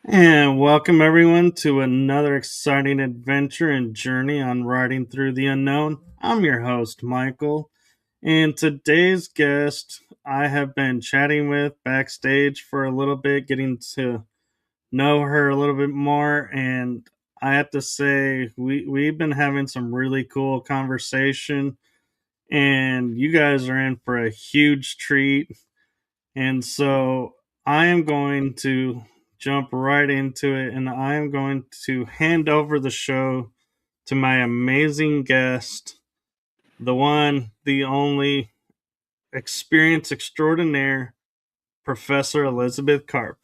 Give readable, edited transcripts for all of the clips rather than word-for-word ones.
And welcome everyone to another exciting adventure and journey on riding through the unknown. I'm your host, Michael, and today's guest I have been chatting with backstage for a little bit, getting to know her a little bit more. And I have to say, we've been having some really cool conversation, and you guys are in for a huge treat. And so I am going to jump right into it, and I am going to hand over the show to my amazing guest, the one, the only, experience extraordinaire, Professor Elizabeth Karp.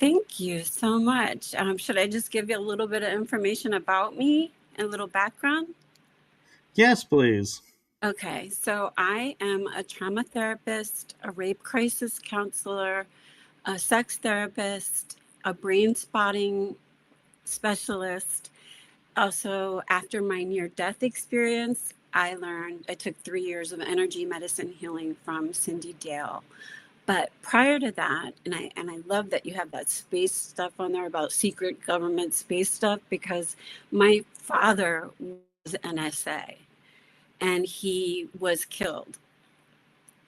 Thank you so much. Should I just give you a little bit of information about me and a little background? Yes, please. Okay, so I am a trauma therapist, a rape crisis counselor, a sex therapist, a brain spotting specialist. Also, after my near death experience, I took 3 years of energy medicine healing from Cindy Dale. But prior to that, and I love that you have that space stuff on there about secret government space stuff, because my father was NSA and he was killed.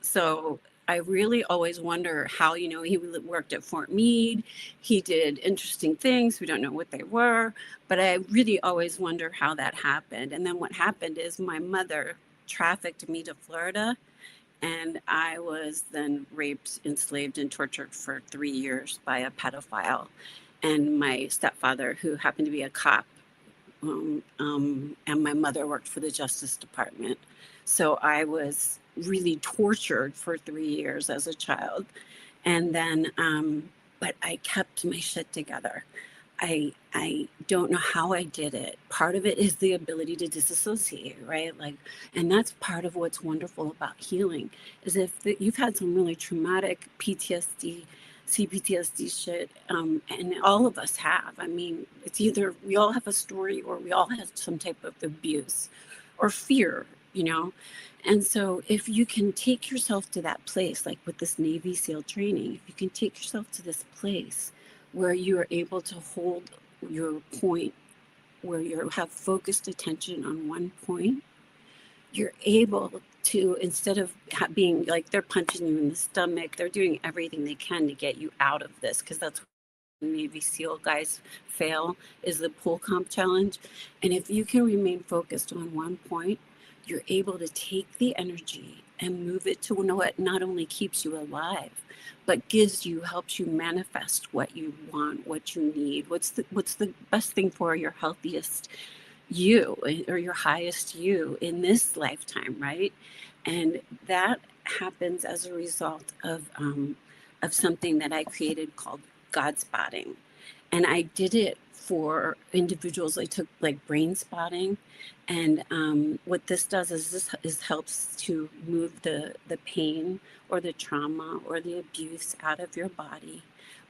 So I really always wonder how, he worked at Fort Meade. He did interesting things. We don't know what they were, but I really always wonder how that happened. And then what happened is my mother trafficked me to Florida, and I was then raped, enslaved, and tortured for 3 years by a pedophile. And my stepfather, who happened to be a cop, and my mother worked for the Justice Department. So I was really tortured for 3 years as a child. And then, but I kept my shit together. I don't know how I did it. Part of it is the ability to disassociate, right? Like, and that's part of what's wonderful about healing is you've had some really traumatic PTSD, C-PTSD shit, and all of us have. I mean, it's either we all have a story or we all have some type of abuse or fear, you know? And so if you can take yourself to that place, like with this Navy SEAL training, if you can take yourself to this place where you are able to hold your point, where you have focused attention on one point, you're able to, instead of being like they're punching you in the stomach, they're doing everything they can to get you out of this, because that's Navy SEAL guys fail, is the pull comp challenge. And if you can remain focused on one point, you're able to take the energy and move it to what not only keeps you alive, but helps you manifest what you want, what you need, what's the best thing for your healthiest you, or your highest you in this lifetime, right? And that happens as a result of something that I created called God spotting. And I did it for individuals. I took like brain spotting. And what this does is helps to move the pain or the trauma or the abuse out of your body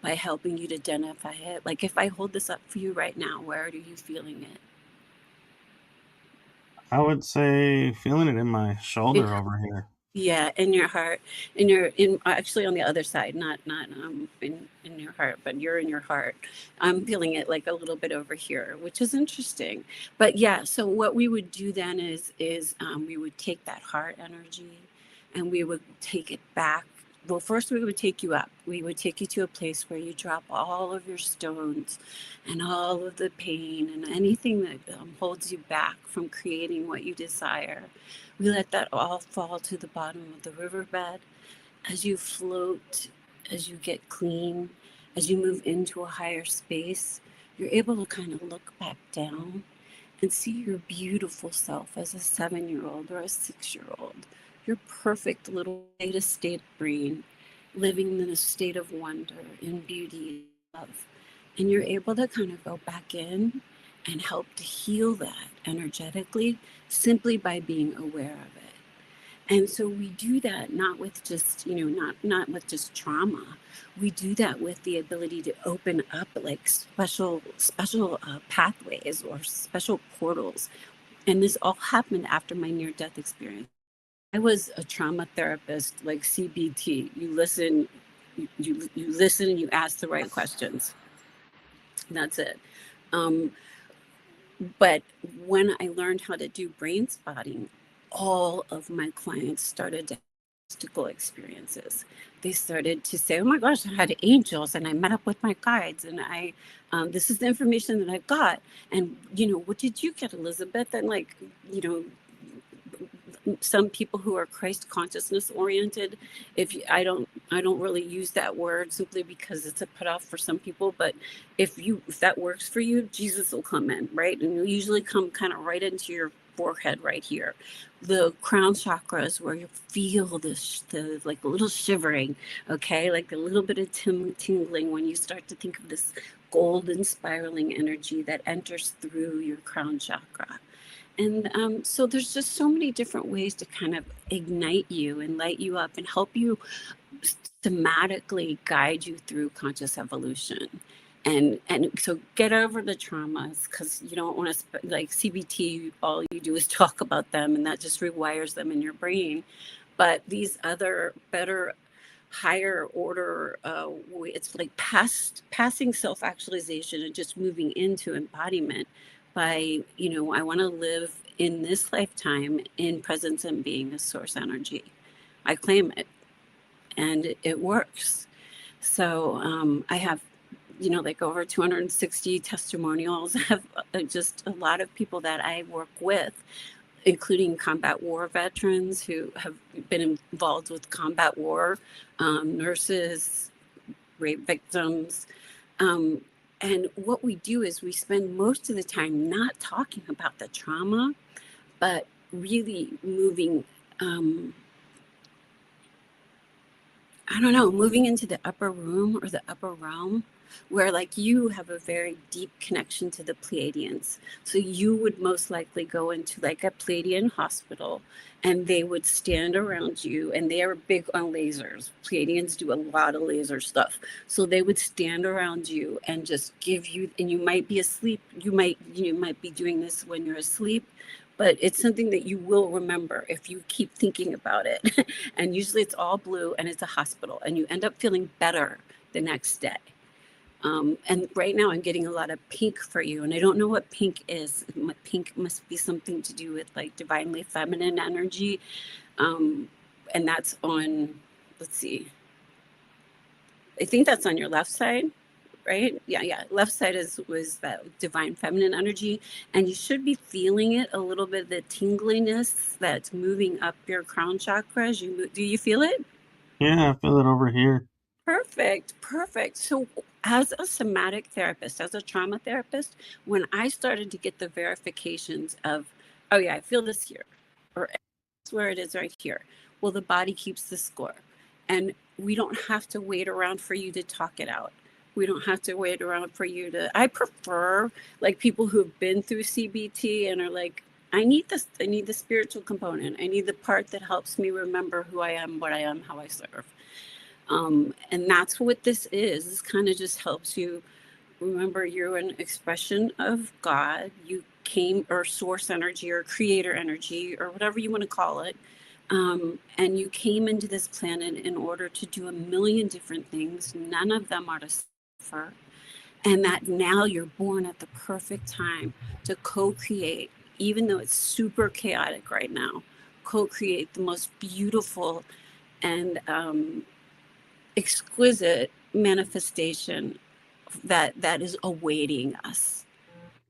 by helping you to identify it. Like if I hold this up for you right now, where are you feeling I would say feeling it in my it? shoulder over here. Yeah, in your heart, in actually on the other side, not in your heart, but you're in your heart. I'm feeling it like a little bit over here, which is interesting. But yeah, so what we would do then is we would take that heart energy, and we would take it back. Well, first we would take you up. We would take you to a place where you drop all of your stones and all of the pain and anything that holds you back from creating what you desire. We let that all fall to the bottom of the riverbed as you float, as you get clean, as you move into a higher space. You're able to kind of look back down and see your beautiful self as a 7-year-old or a 6-year-old, your perfect little state of brain, living in a state of wonder, in beauty, and love. And you're able to kind of go back in and help to heal that energetically simply by being aware of it. And so we do that not with just, not with just trauma. We do that with the ability to open up like special pathways or special portals. And this all happened after my near death experience. I was a trauma therapist, like CBT. You listen You listen and you ask the right questions. That's it. Um, but when I learned how to do brain spotting, all of my clients started to have mystical experiences. They started to say, "Oh my gosh, I had angels, and I met up with my guides, and this is the information that I got." And what did you get, Elizabeth? And like, you know, some people who are Christ consciousness oriented, I don't really use that word simply because it's a put off for some people, but if that works for you, Jesus will come in, right? And he'll usually come kind of right into your forehead right here. The crown chakra is where you feel the like a little shivering, okay, like a little bit of tingling when you start to think of this golden spiraling energy that enters through your crown chakra. And so there's just so many different ways to kind of ignite you and light you up and help you systematically guide you through conscious evolution. And so get over the traumas, because you don't want to like CBT, all you do is talk about them, and that just rewires them in your brain. But these other better, higher order, it's like passing self-actualization and just moving into embodiment by, I want to live in this lifetime in presence and being a source energy. I claim it, and it works. So I have, like over 260 testimonials. I have just a lot of people that I work with, including combat war veterans who have been involved with combat war, nurses, rape victims. Um, and what we do is we spend most of the time not talking about the trauma, but really moving, I don't know, moving into the upper room or the upper realm, where like you have a very deep connection to the Pleiadians. So you would most likely go into like a Pleiadian hospital, and they would stand around you, and they are big on lasers. Pleiadians do a lot of laser stuff. So they would stand around you and just give you, and you might be asleep. You might be doing this when you're asleep, but it's something that you will remember if you keep thinking about it. And usually it's all blue and it's a hospital, and you end up feeling better the next day. And right now I'm getting a lot of pink for you, and I don't know what pink is. Pink must be something to do with like divinely feminine energy. Um, and that's on, let's see, I think that's on your left side, right? Yeah. Left side was that divine feminine energy, and you should be feeling it a little bit, the tingliness that's moving up your crown chakra as you move. Do you feel it? Yeah, I feel it over here. Perfect. So, as a somatic therapist, as a trauma therapist, when I started to get the verifications of, oh yeah, I feel this here, or it's where it is right here. Well, the body keeps the score, and we don't have to wait around for you to talk it out. We don't have to wait around for you to. I prefer like people who've been through CBT and are like, I need this. I need the spiritual component. I need the part that helps me remember who I am, what I am, how I serve. And that's what this is. This kind of just helps you remember you're an expression of God. You came, or source energy, or creator energy, or whatever you want to call it. And you came into this planet in order to do a million different things. None of them are to suffer. And that now you're born at the perfect time to co create, even though it's super chaotic right now, co create the most beautiful and exquisite manifestation that is awaiting us,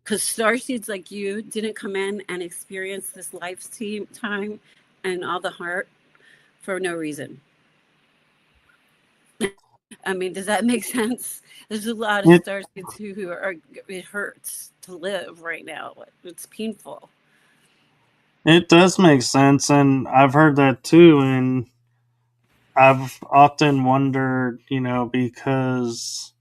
because starseeds like you didn't come in and experience this lifetime and all the heart for no reason. I mean, does that make sense? There's a lot of It starseeds who are, it hurts to live right now. It's painful. it does make sense, and I've heard that too, and I've often wondered, because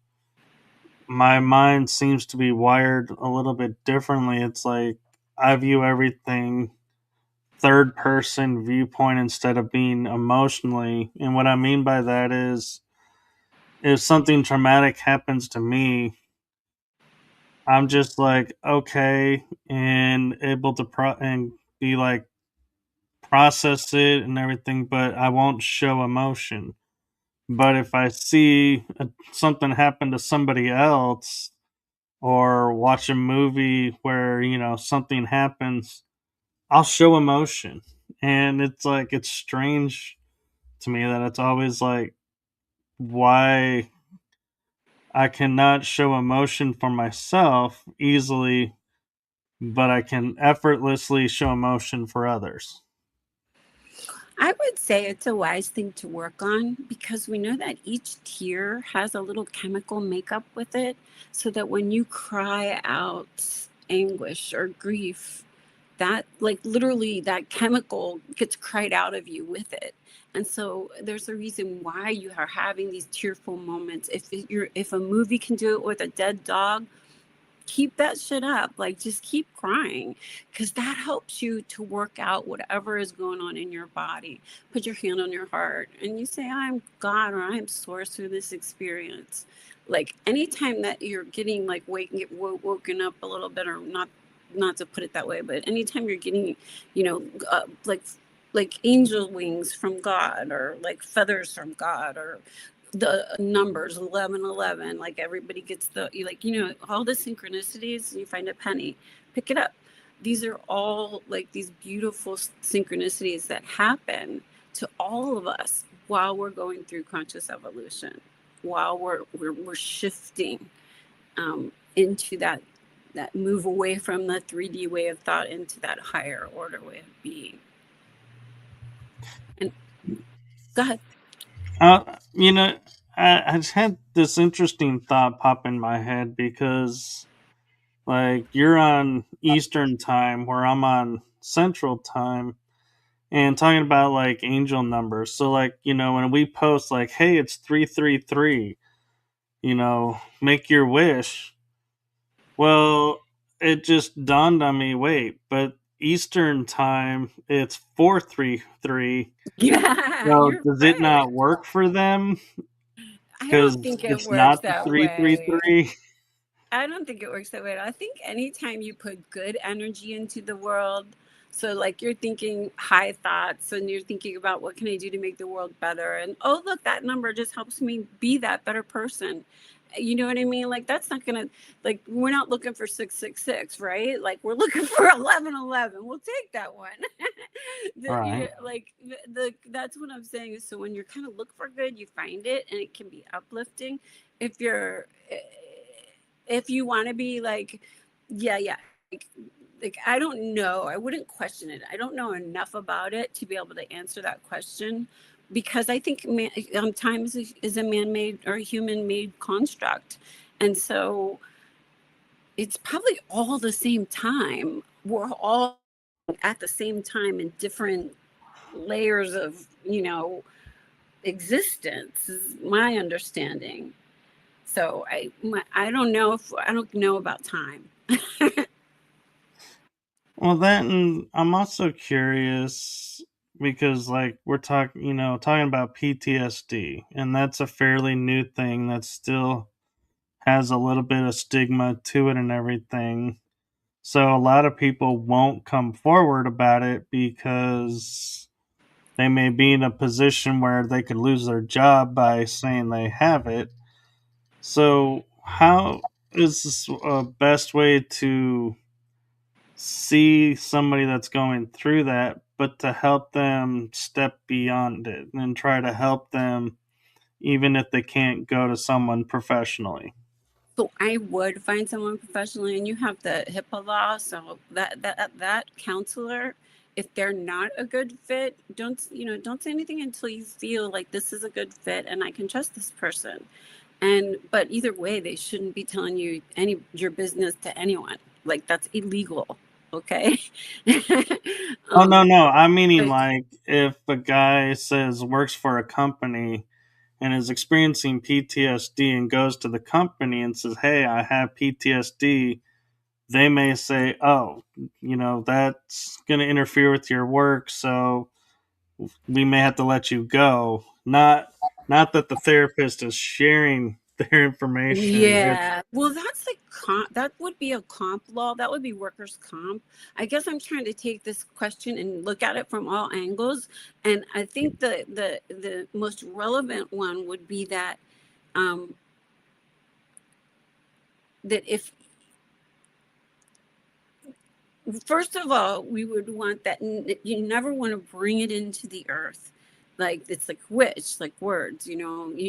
my mind seems to be wired a little bit differently. It's like I view everything third person viewpoint instead of being emotionally. And what I mean by that is if something traumatic happens to me, I'm just like, okay, and able to and be like, process it and everything, but I won't show emotion. But if I see something happen to somebody else, or watch a movie where, something happens, I'll show emotion. And it's like, it's strange to me that it's always like, why I cannot show emotion for myself easily, but I can effortlessly show emotion for others. I would say it's a wise thing to work on because we know that each tear has a little chemical makeup with it, so that when you cry out anguish or grief, that like literally that chemical gets cried out of you with it. And so there's a reason why you are having these tearful moments. If a movie can do it with a dead dog, keep that shit up. Like, just keep crying, because that helps you to work out whatever is going on in your body. Put your hand on your heart and you say, I'm God, or I'm source through this experience. Like, anytime that you're getting like woken up a little bit, or not to put it that way, but anytime you're getting, you know, like angel wings from God, or like feathers from God, or the numbers 1111, like everybody gets the, like, all the synchronicities, you find a penny, pick it up. These are all like these beautiful synchronicities that happen to all of us while we're going through conscious evolution, while we're shifting into that move away from the 3D way of thought into that higher order way of being. And go ahead. You know, I just had this interesting thought pop in my head because, like, you're on Eastern time where I'm on Central time, and talking about like angel numbers. So, like, when we post, like, hey, it's 333, make your wish. Well, it just dawned on me, wait, but Eastern time, it's 433. Yeah, So, you're does it right. not work for them? I Because don't think it it's works not the that way. 333. I don't think it works that way. I think anytime you put good energy into the world, so like you're thinking high thoughts and you're thinking about what can I do to make the world better, and oh look, that number just helps me be that better person. You know what I mean? Like, that's not gonna, like, we're not looking for 666, right? Like, we're looking for 1111. We'll take that one. Right. Like that's what I'm saying is, so when you're kind of look for good, you find it, and it can be uplifting. If you're if you want to be like, yeah, like I don't know, I wouldn't question it. I don't know enough about it to be able to answer that question, because I think time is a man-made or human-made construct, and so it's probably all the same time. We're all at the same time in different layers of existence, is my understanding. So I don't know, if I don't know about time. Well, that, and I'm also curious because, like, we're talking about PTSD, and that's a fairly new thing that still has a little bit of stigma to it and everything. So a lot of people won't come forward about it because they may be in a position where they could lose their job by saying they have it. So how is this a best way to see somebody that's going through that, but to help them step beyond it and try to help them even if they can't go to someone professionally? So I would find someone professionally, and you have the HIPAA law, so that counselor, if they're not a good fit, don't say anything until you feel like this is a good fit and I can trust this person. And but either way, they shouldn't be telling you any your business to anyone. Like, that's illegal. Okay. Oh, no, um, no. I'm meaning, but like, if a guy says works for a company and is experiencing PTSD and goes to the company and says, "Hey, I have PTSD," they may say, "Oh, that's going to interfere with your work, so we may have to let you go." Not that the therapist is sharing their information. Yeah. Well, that's like that would be a comp law. That would be workers' comp. I guess I'm trying to take this question and look at it from all angles. And I think the most relevant one would be that um, that if first of all, we would want that you never want to bring it into the earth. Like it's like which, like words, you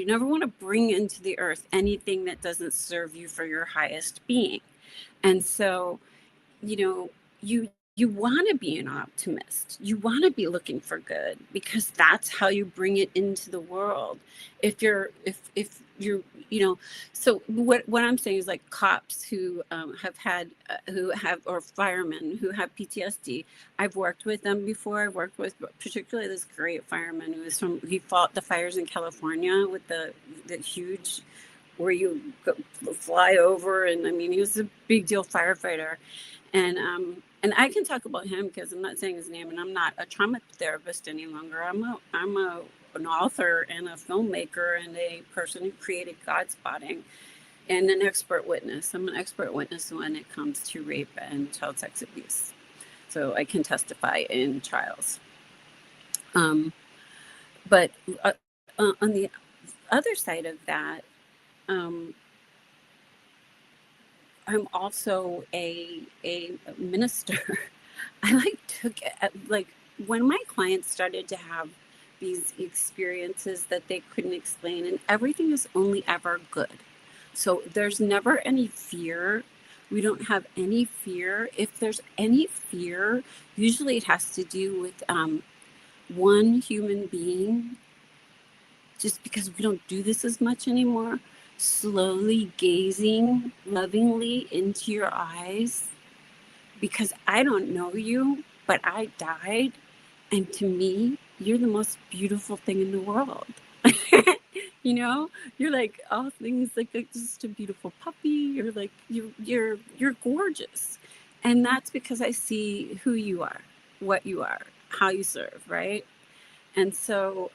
never want to bring into the earth anything that doesn't serve you for your highest being. And so, you know, you want to be an optimist. You want to be looking for good because that's how you bring it into the world. If you're, so what I'm saying is like cops who have had who have or firemen who have PTSD. I've worked with them before. I've worked with particularly this great fireman he fought the fires in California with the huge where you fly over, and I mean he was a big deal firefighter, and I can talk about him because I'm not saying his name, and I'm not a trauma therapist any longer. I'm an author and a filmmaker and a person who created Godspotting and an expert witness. I'm an expert witness when it comes to rape and child sex abuse, so I can testify in trials. But on the other side of that, I'm also a minister. I like when my clients started to have these experiences that they couldn't explain, and everything is only ever good. So there's never any fear. We don't have any fear. If there's any fear, usually it has to do with one human being, just because we don't do this as much anymore, slowly gazing lovingly into your eyes because I don't know you, but I died. And to me, you're the most beautiful thing in the world. You're like all things like just a beautiful puppy. You're like, you're gorgeous. And that's because I see who you are, what you are, how you serve, right? And so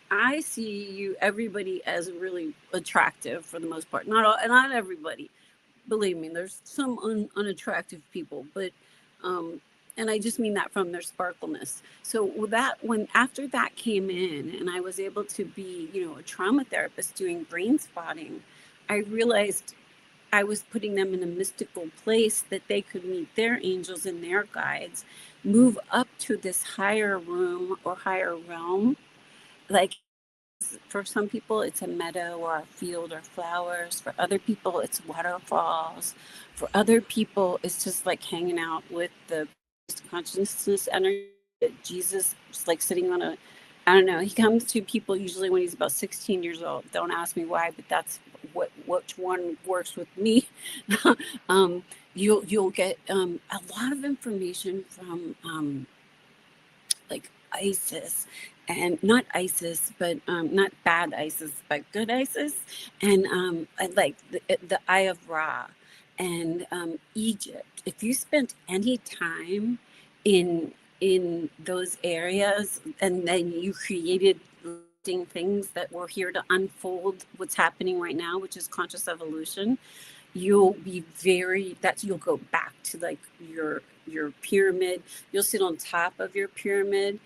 I see everybody as really attractive for the most part. Not everybody. Believe me, there's some unattractive people, but and I just mean that from their sparkleness. So after that came in, and I was able to be, a trauma therapist doing brain spotting, I realized I was putting them in a mystical place that they could meet their angels and their guides, move up to this higher room or higher realm. Like for some people, it's a meadow or a field or flowers. For other people, it's waterfalls. For other people, it's just like hanging out with the consciousness energy. Jesus is like sitting on I don't know. He comes to people usually when he's about 16 years old. Don't ask me why, but that's which one works with me. You'll get a lot of information from like ISIS, and not ISIS, but not bad ISIS, but good ISIS, and I like the Eye of Ra and Egypt. If you spent any time in those areas, and then you created things that were here to unfold what's happening right now, which is conscious evolution, you'll go back to like your pyramid. You'll sit on top of your pyramid.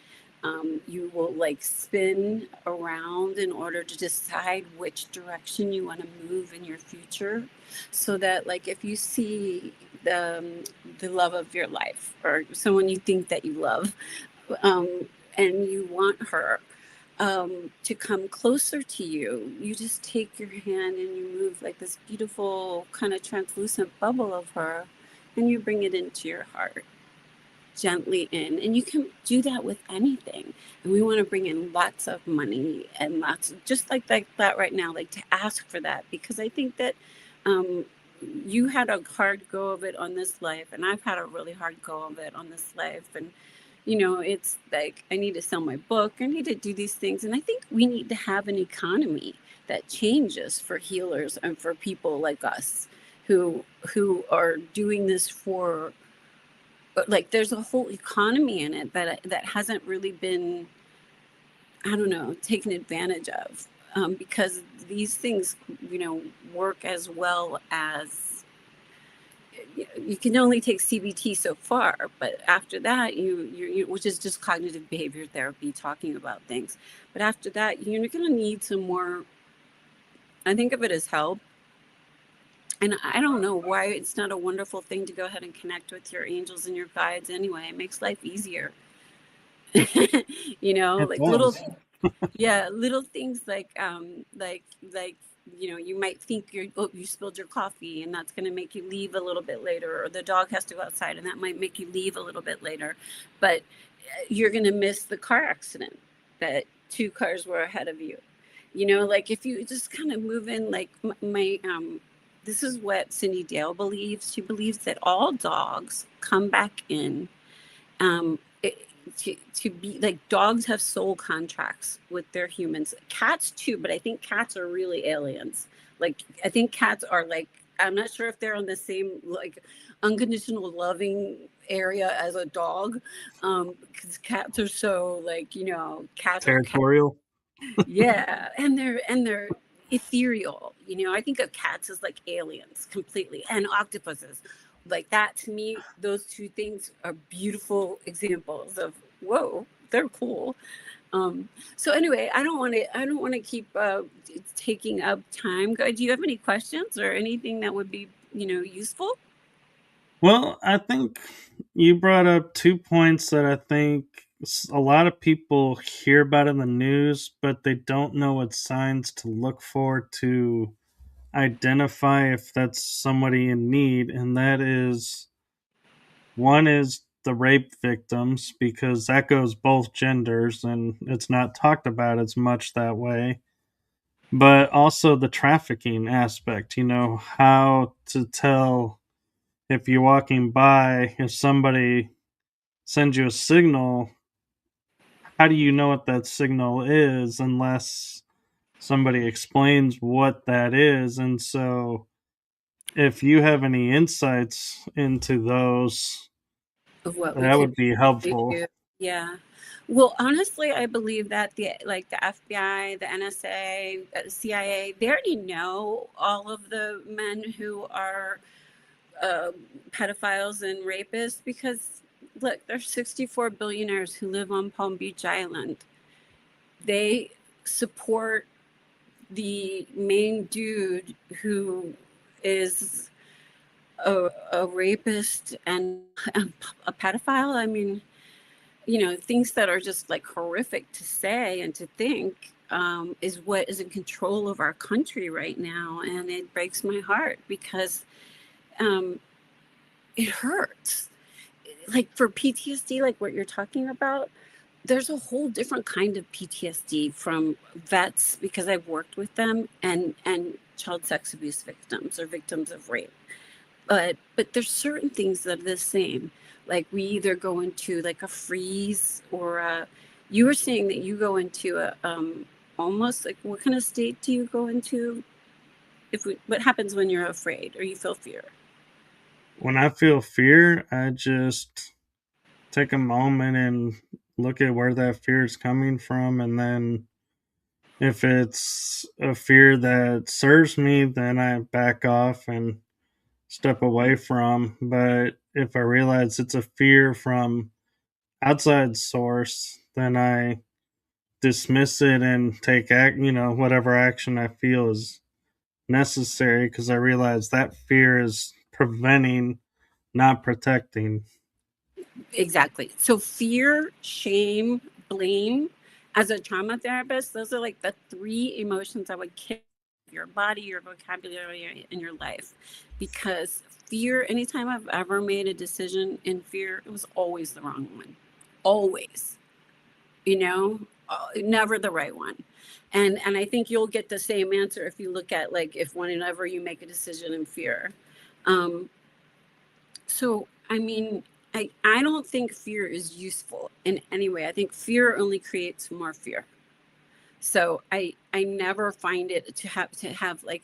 You will like spin around in order to decide which direction you want to move in your future, so that like if you see the love of your life or someone you think that you love, and you want her to come closer to you, you just take your hand and you move like this beautiful kind of translucent bubble of her, and you bring it into your heart gently in. And you can do that with anything. And we want to bring in lots of money and lots just like that right now, like to ask for that, because I think that you had a hard go of it on this life, and I've had a really hard go of it on this life. And it's like I need to sell my book, I need to do these things, and I think we need to have an economy that changes for healers and for people like us who are doing this for, like, there's a whole economy in it that hasn't really been, I don't know, taken advantage of. because these things, work as well as, you can only take CBT so far, but after that, which is just cognitive behavior therapy, talking about things. But after that, you're going to need some more. I think of it as help. And I don't know why it's not a wonderful thing to go ahead and connect with your angels and your guides anyway. It makes life easier. It Like little, does. yeah, little things like you might think you spilled your coffee and that's going to make you leave a little bit later, or the dog has to go outside and that might make you leave a little bit later, but you're going to miss the car accident that two cars were ahead of you. Like if you just kind of move in, like my this is what Cindy Dale believes. She believes that all dogs come back in, um, to be like, dogs have soul contracts with their humans. Cats too, but I think cats are really aliens. Like I think cats are like, I'm not sure if they're on the same like unconditional loving area as a dog, because cats are so like, cats are cats. Territorial. Yeah, and they're ethereal. I think of cats as like aliens completely, and octopuses. Like that to me, those two things are beautiful examples of, whoa, they're cool. So anyway, I don't want to keep taking up time. Do you have any questions or anything that would be, useful? Well, I think you brought up 2 points that I think a lot of people hear about in the news, but they don't know what signs to look for to identify if that's somebody in need. And that is, one is the rape victims, because that goes both genders and it's not talked about as much that way. But also the trafficking aspect, how to tell if you're walking by, if somebody sends you a signal, how do you know what that signal is unless somebody explains what that is? And so, if you have any insights into those, Of what we that can would be do. helpful. Yeah. Well, honestly, I believe that the FBI, the NSA, CIA, they already know all of the men who are uh, pedophiles and rapists, because look, there's 64 billionaires who live on Palm Beach Island. They support the main dude who is a rapist and a pedophile. I mean, things that are just like horrific to say and to think, is what is in control of our country right now. And it breaks my heart because um, it hurts. Like for PTSD, like what you're talking about, there's a whole different kind of PTSD from vets, because I've worked with them, and child sex abuse victims or victims of rape. But there's certain things that are the same. Like we either go into like a freeze, or you were saying that you go into a almost like, what kind of state do you go into? What happens when you're afraid or you feel fear? When I feel fear, I just take a moment and look at where that fear is coming from. And then if it's a fear that serves me, then I back off and step away from. But if I realize it's a fear from outside source, then I dismiss it and take whatever action I feel is necessary, because I realize that fear is preventing, not protecting. Exactly. So fear, shame, blame. As a trauma therapist, those are like the three emotions I would kill your body, your vocabulary, in your life. Because fear, anytime I've ever made a decision in fear, it was always the wrong one. Always. Never the right one. And I think you'll get the same answer if you look at, like, if whenever you make a decision in fear. Um, so, I mean, I don't think fear is useful in any way. I think fear only creates more fear. So I never find it to have like,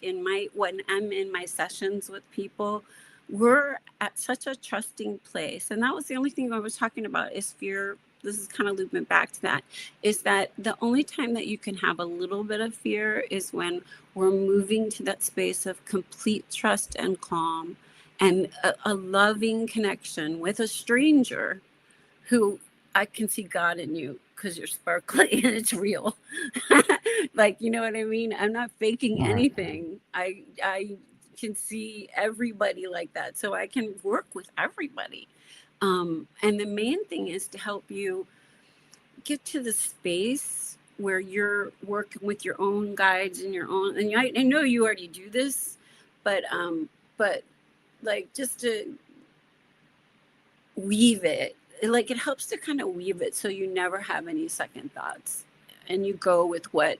when I'm in my sessions with people, we're at such a trusting place. And that was the only thing I was talking about, is fear, this is kind of looping back to that, is that the only time that you can have a little bit of fear is when we're moving to that space of complete trust and calm and a loving connection with a stranger who I can see God in you because you're sparkly and it's real. Like, you know what I mean? I'm not faking anything. I can see everybody like that. So I can work with everybody. And the main thing is to help you get to the space where you're working with your own guides and your own, and I know you already do this, but like just to weave it, like it helps to kind of weave it so you never have any second thoughts and you go with what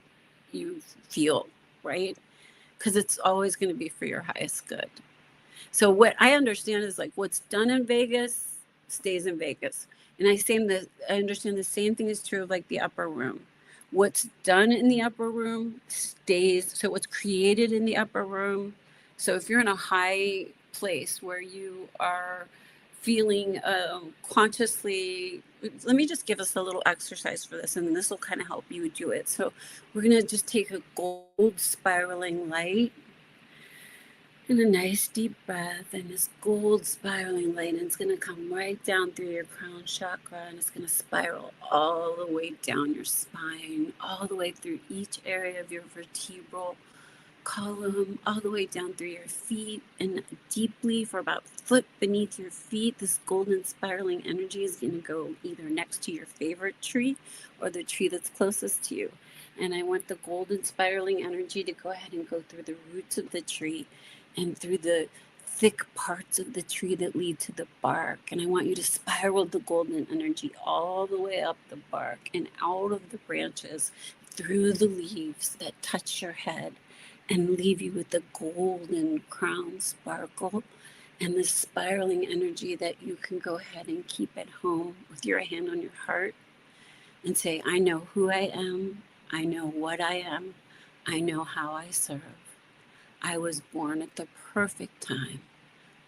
you feel, right? Because it's always going to be for your highest good. So what I understand is like what's done in Vegas stays in Vegas. And I understand the same thing is true of like the upper room. What's done in the upper room stays. So what's created in the upper room. So if you're in a high place where you are feeling consciously, let me just give us a little exercise for this, and this will kind of help you do it. So we're going to just take a gold spiraling light and a nice deep breath, and this gold spiraling light, and it's going to come right down through your crown chakra, and it's going to spiral all the way down your spine, all the way through each area of your vertebral column, all the way down through your feet, and deeply for about a foot beneath your feet. This golden spiraling energy is going to go either next to your favorite tree or the tree that's closest to you. And I want the golden spiraling energy to go ahead and go through the roots of the tree and through the thick parts of the tree that lead to the bark. And I want you to spiral the golden energy all the way up the bark and out of the branches, through the leaves that touch your head, and leave you with the golden crown sparkle and the spiraling energy that you can go ahead and keep at home with your hand on your heart and say, I know who I am. I know what I am. I know how I serve. I was born at the perfect time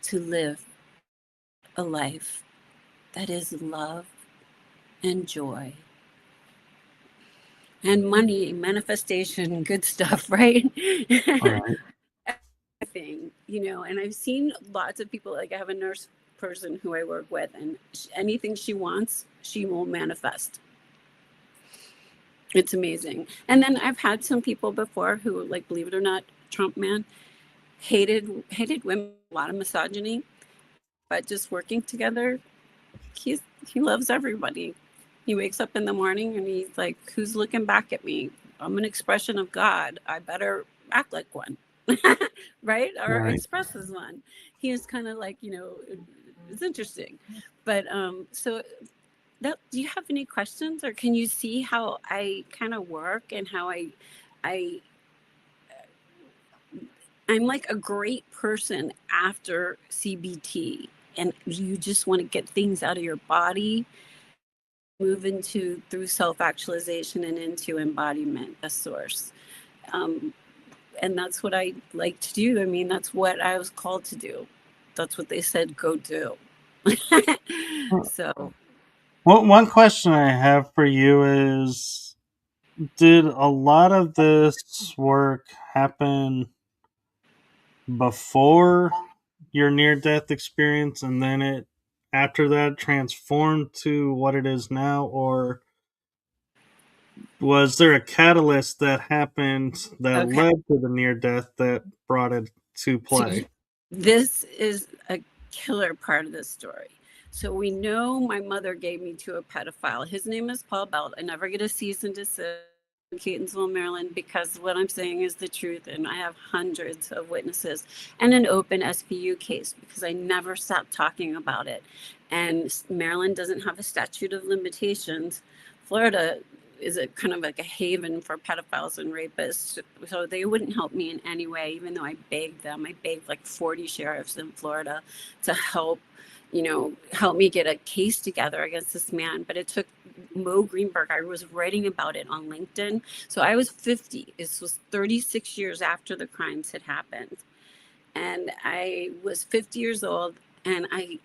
to live a life that is love and joy and money, manifestation, good stuff, right? All right. Thing, you know, and I've seen lots of people, like I have a nurse person who I work with, and anything she wants, she will manifest. It's amazing. And then I've had some people before who, like, believe it or not, Trump man hated women, a lot of misogyny, but just working together, he loves everybody. He wakes up in the morning and he's like, who's looking back at me? I'm an expression of God. I better act like one. Right? Or Right. express as one. He is kind of like, you know, it's interesting. But so that, do you have any questions, or can you see how I kind of work and how I I'm like a great person after CBT, and you just want to get things out of your body, move into through self-actualization and into embodiment, a source. And that's what I like to do. I mean, that's what I was called to do. That's what they said, go do. So, One question I have for you is, did a lot of this work happen before your near death experience and then it after that transformed to what it is now, or was there a catalyst that happened that okay. led to the near death that brought it to So play? this is a killer part of this story. So we know my mother gave me to a pedophile. His name is Paul Belt. I never get a cease and desist in Catonsville, Maryland, because what I'm saying is the truth, and I have hundreds of witnesses and an open SVU case because I never stopped talking about it. And Maryland doesn't have a statute of limitations. Florida is a kind of like a haven for pedophiles and rapists. So they wouldn't help me in any way, even though I begged them. I begged like 40 sheriffs in Florida to help, you know, help me get a case together against this man. But it took Mo Greenberg. I was writing about it on LinkedIn. So I was 50. This was 36 years after the crimes had happened. And I was 50 years old, and I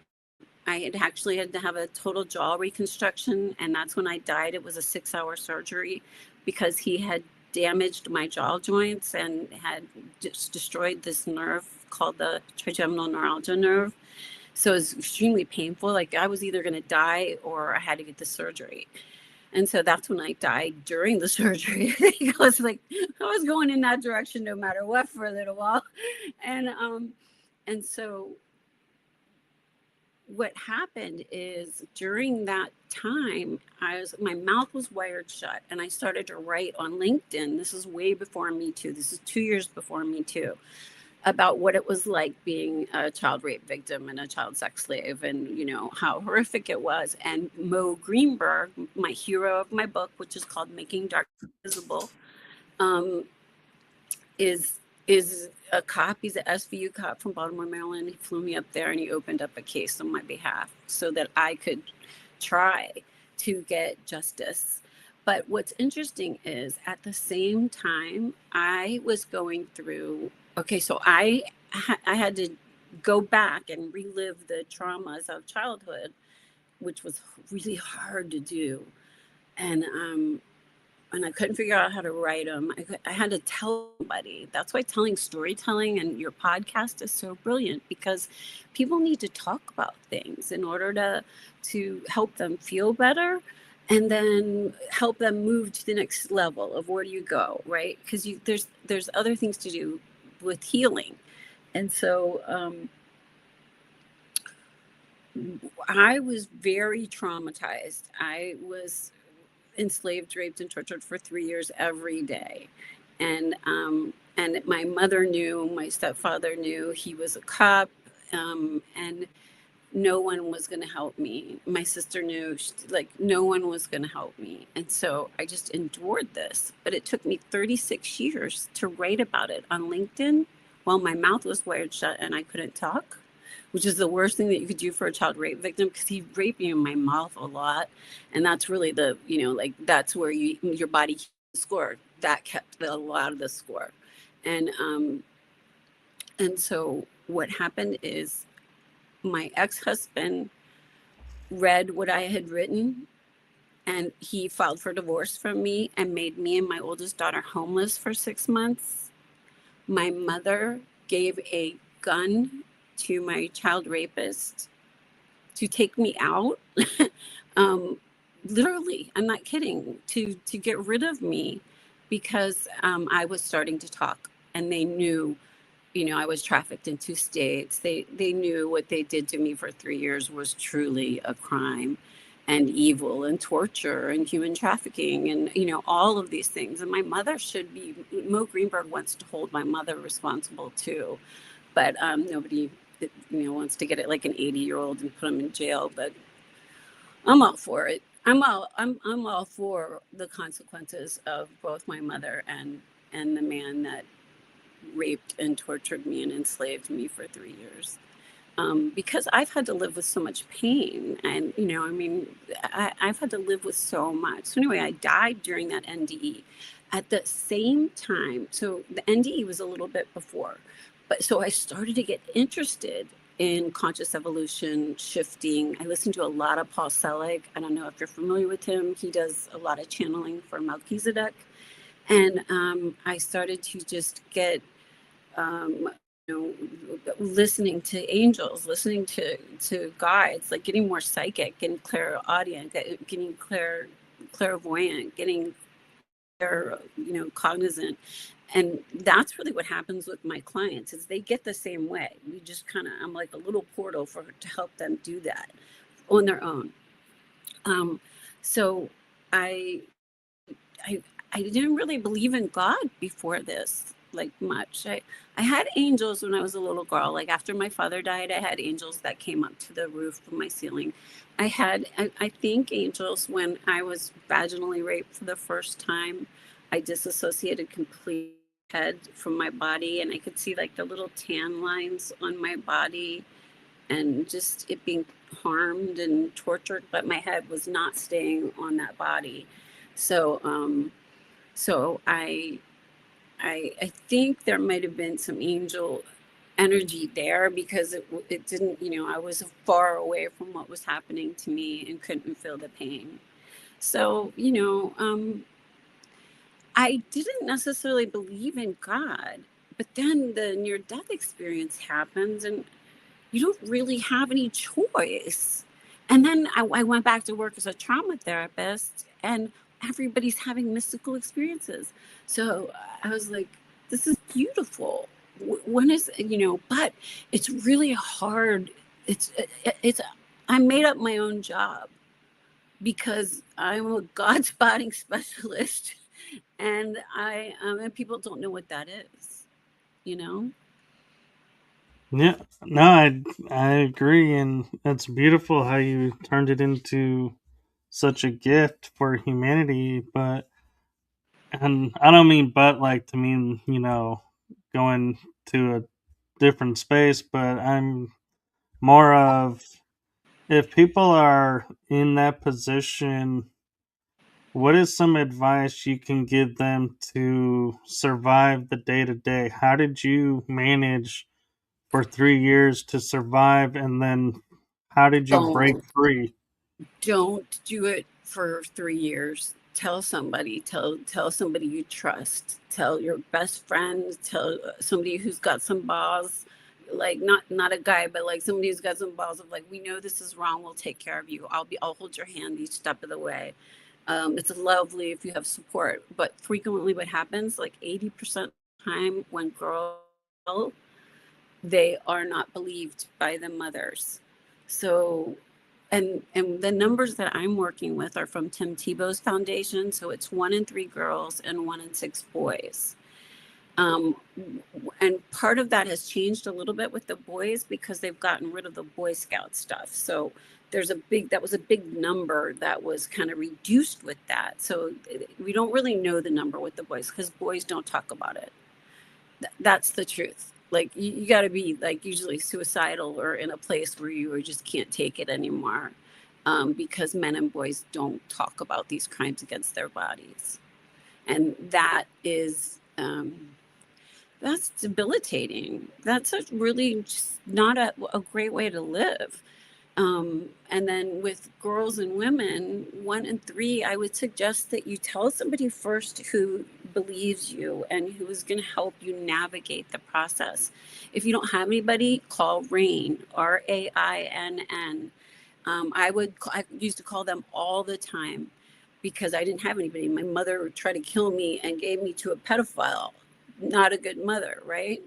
I had actually had to have a total jaw reconstruction, and that's when I died. It was a 6-hour surgery because he had damaged my jaw joints and had just destroyed this nerve called the trigeminal neuralgia nerve. So it was extremely painful. Like I was either going to die or I had to get the surgery. And so that's when I died during the surgery. I was like, I was going in that direction no matter what for a little while. And so what happened is during that time, my mouth was wired shut, and I started to write on LinkedIn. This is way before Me Too. This is 2 years before Me Too, about what it was like being a child rape victim and a child sex slave, and how horrific it was. And Mo Greenberg, my hero of my book, which is called Making Dark Visible, um, is a cop. He's an SVU cop from Baltimore, Maryland. He flew me up there and he opened up a case on my behalf so that I could try to get justice. But what's interesting is at the same time, I was going through, okay, so I had to go back and relive the traumas of childhood, which was really hard to do. And I couldn't figure out how to write them. I had to tell somebody. That's why telling storytelling and your podcast is so brilliant, because people need to talk about things in order to help them feel better, and then help them move to the next level of where do you go, right? Because there's other things to do with healing. And so I was very traumatized. I was enslaved, raped, and tortured for 3 years every day. And my mother knew, my stepfather knew, he was a cop, and no one was going to help me. My sister knew, like, no one was going to help me. And so I just endured this. But it took me 36 years to write about it on LinkedIn while my mouth was wired shut and I couldn't talk, which is the worst thing that you could do for a child rape victim, because he raped me in my mouth a lot. And that's really that's where your body score. That kept a lot of the score. And so what happened is my ex-husband read what I had written, and he filed for divorce from me and made me and my oldest daughter homeless for 6 months. My mother gave a gun to my child rapist to take me out. Literally, I'm not kidding, to get rid of me, because I was starting to talk, and they knew, I was trafficked in 2 states. They knew what they did to me for 3 years was truly a crime and evil and torture and human trafficking and, all of these things. And my mother Mo Greenberg wants to hold my mother responsible too. But nobody, wants to get it like an 80-year-old and put them in jail. But I'm all for it. I'm all for the consequences of both my mother and the man that raped and tortured me and enslaved me for 3 years. Because I've had to live with so much pain, and I've had to live with so much. So anyway, I died during that NDE. At the same time, so the NDE was a little bit before, but so I started to get interested in conscious evolution, shifting. I listened to a lot of Paul Selig. I don't know if you're familiar with him. He does a lot of channeling for Melchizedek. And I started to just get, listening to angels, listening to guides, like getting more psychic, getting clairaudient, getting clairvoyant, getting cognizant. And that's really what happens with my clients, is they get the same way. We just I'm like a little portal to help them do that on their own. So I didn't really believe in God before this, like, much. I had angels when I was a little girl. Like after my father died, I had angels that came up to the roof of my ceiling. I think angels when I was vaginally raped for the first time. I disassociated completely head from my body, and I could see like the little tan lines on my body and just it being harmed and tortured, but my head was not staying on that body. So I think there might have been some angel energy there because it didn't, I was far away from what was happening to me and couldn't feel the pain. So, I didn't necessarily believe in God, but then the near death experience happens and you don't really have any choice. And then I went back to work as a trauma therapist, and everybody's having mystical experiences. So I was like, this is beautiful. When is, but it's really hard. It's, I made up my own job because I'm a God spotting specialist, and and people don't know what that is, you know? Yeah, no, I agree, and it's beautiful how you turned it into such a gift for humanity. But, and I don't mean but like to mean going to a different space, but I'm more of, if people are in that position, what is some advice you can give them to survive the day to day? How did you manage for 3 years to survive, and then how did you break Don't free? don't do it for 3 years. Tell somebody, tell somebody you trust, tell your best friend, tell somebody who's got some balls, like not a guy, but like somebody who's got some balls of like, we know this is wrong, we'll take care of you, I'll hold your hand each step of the way. It's lovely if you have support, but frequently what happens, like 80% of the time when girls, they are not believed by the mothers. So, and the numbers that I'm working with are from Tim Tebow's foundation. So it's 1 in 3 girls and 1 in 6 boys. Um, and part of that has changed a little bit with the boys because they've gotten rid of the Boy Scout stuff. So that was a big number that was kind of reduced with that. So we don't really know the number with the boys because boys don't talk about it. That's the truth. Like you got to be like usually suicidal or in a place where you just can't take it anymore, because men and boys don't talk about these crimes against their bodies, and that's debilitating. That's really just not a great way to live. And then with girls and women, 1 in 3, I would suggest that you tell somebody first who believes you and who is going to help you navigate the process. If you don't have anybody, call RAINN, RAINN. I used to call them all the time because I didn't have anybody. My mother tried to kill me and gave me to a pedophile. Not a good mother, right?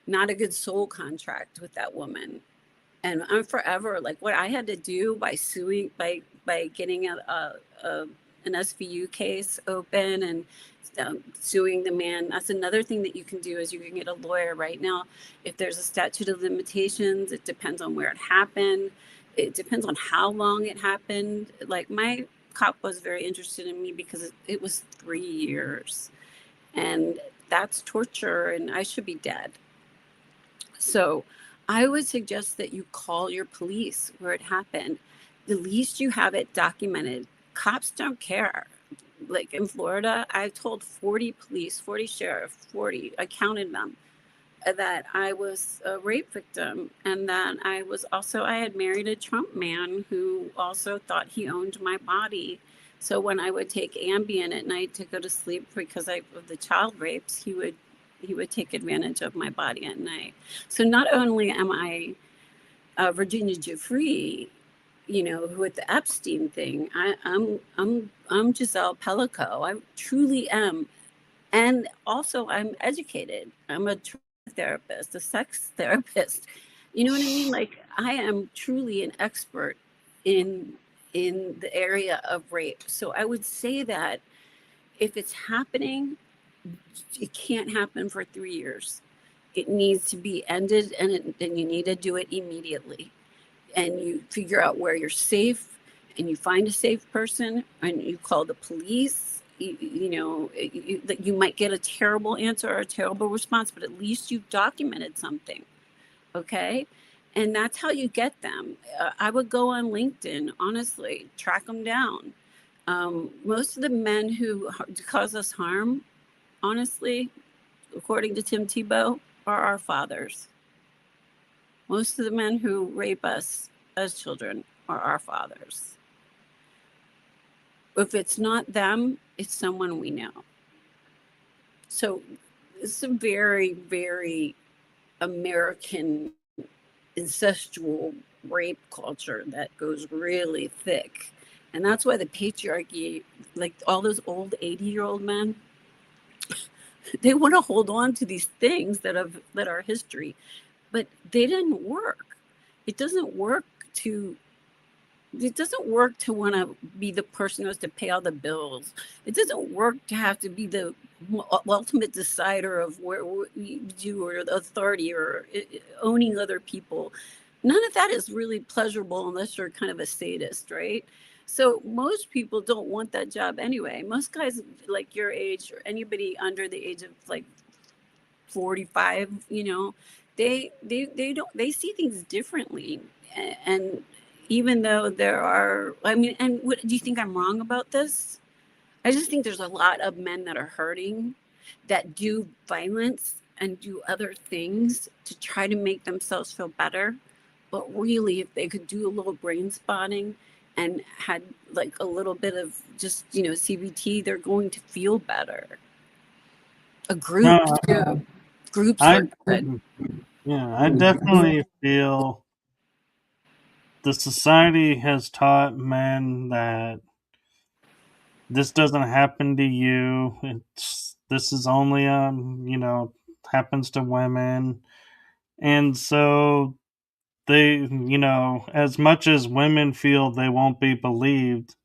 Not a good soul contract with that woman. And I'm forever like what I had to do by suing, by getting an SVU case open and suing the man. That's another thing that you can do is you can get a lawyer right now. If there's a statute of limitations, it depends on where it happened. It depends on how long it happened. Like my cop was very interested in me because it was 3 years, and that's torture, and I should be dead. So I would suggest that you call your police where it happened. At least you have it documented. Cops don't care. Like in Florida, I told 40 police, 40 sheriff, 40, I counted them, that I was a rape victim and that I had married a Trump man who also thought he owned my body. So when I would take Ambien at night to go to sleep because of the child rapes, he would take advantage of my body at night. So not only am I Virginia Giuffre, with the Epstein thing, I'm Giselle Pellico. I truly am, and also I'm educated. I'm a therapist, a sex therapist. You know what I mean? Like I am truly an expert in the area of rape. So I would say that if it's happening, it can't happen for 3 years. It needs to be ended, and you need to do it immediately. And you figure out where you're safe, and you find a safe person, and you call the police. You might get a terrible answer or a terrible response, but at least you've documented something. Okay. And that's how you get them. I would go on LinkedIn, honestly, track them down. Most of the men who cause us harm, honestly, according to Tim Tebow, are our fathers. Most of the men who rape us as children are our fathers. If it's not them, it's someone we know. So it's a very, very American incestual rape culture that goes really thick. And that's why the patriarchy, like all those old 80-year-old men, they want to hold on to these things that are history, but they didn't work. It doesn't work to want to be the person who has to pay all the bills. It doesn't work to have to be the ultimate decider of where you do, or the authority, or owning other people. None of that is really pleasurable unless you're kind of a sadist, right? So most people don't want that job anyway. Most guys like your age, or anybody under the age of like 45, they don't, they see things differently. And even though there are, I mean, and what do you think I'm wrong about this? I just think there's a lot of men that are hurting, that do violence and do other things to try to make themselves feel better. But really, if they could do a little brain spotting and had like a little bit of just, CBT, they're going to feel better. A group No, too. Groups I are good. yeah, I definitely feel the society has taught men that this doesn't happen to you. This is only happens to women. And so they, as much as women feel they won't be believed,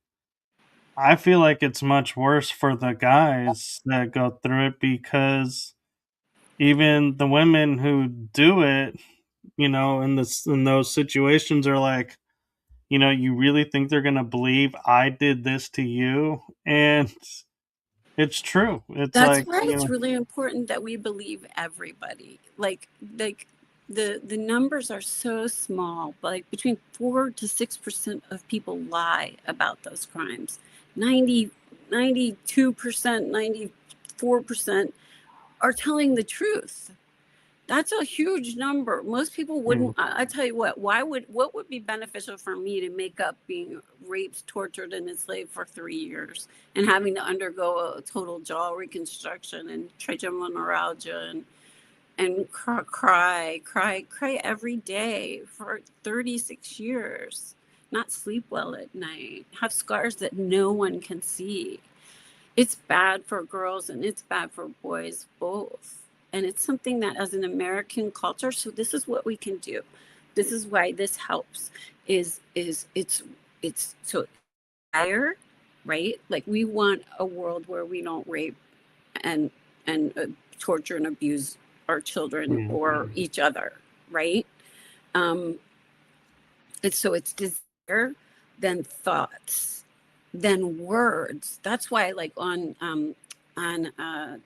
I feel like it's much worse for the guys that go through it, because even the women who do it, in those situations are like, you really think they're going to believe I did this to you? And it's true. It's That's like, why it's really important that we believe everybody. Like the numbers are so small, like between 4 to 6% of people lie about those crimes. 92%, 94% are telling the truth. That's a huge number. Most people yeah, wouldn't. I tell you what. What would be beneficial for me to make up being raped, tortured, and enslaved for 3 years, and having to undergo a total jaw reconstruction and trigeminal neuralgia, and cry every day for 36 years, not sleep well at night, have scars that no one can see. It's bad for girls and it's bad for boys both. And it's something that, as an American culture, so this is what we can do. This is why this helps. It's so higher, right? Like, we want a world where we don't rape and torture and abuse our children yeah, or each other, right? Um, it's desire, then thoughts, then words. That's why, like, on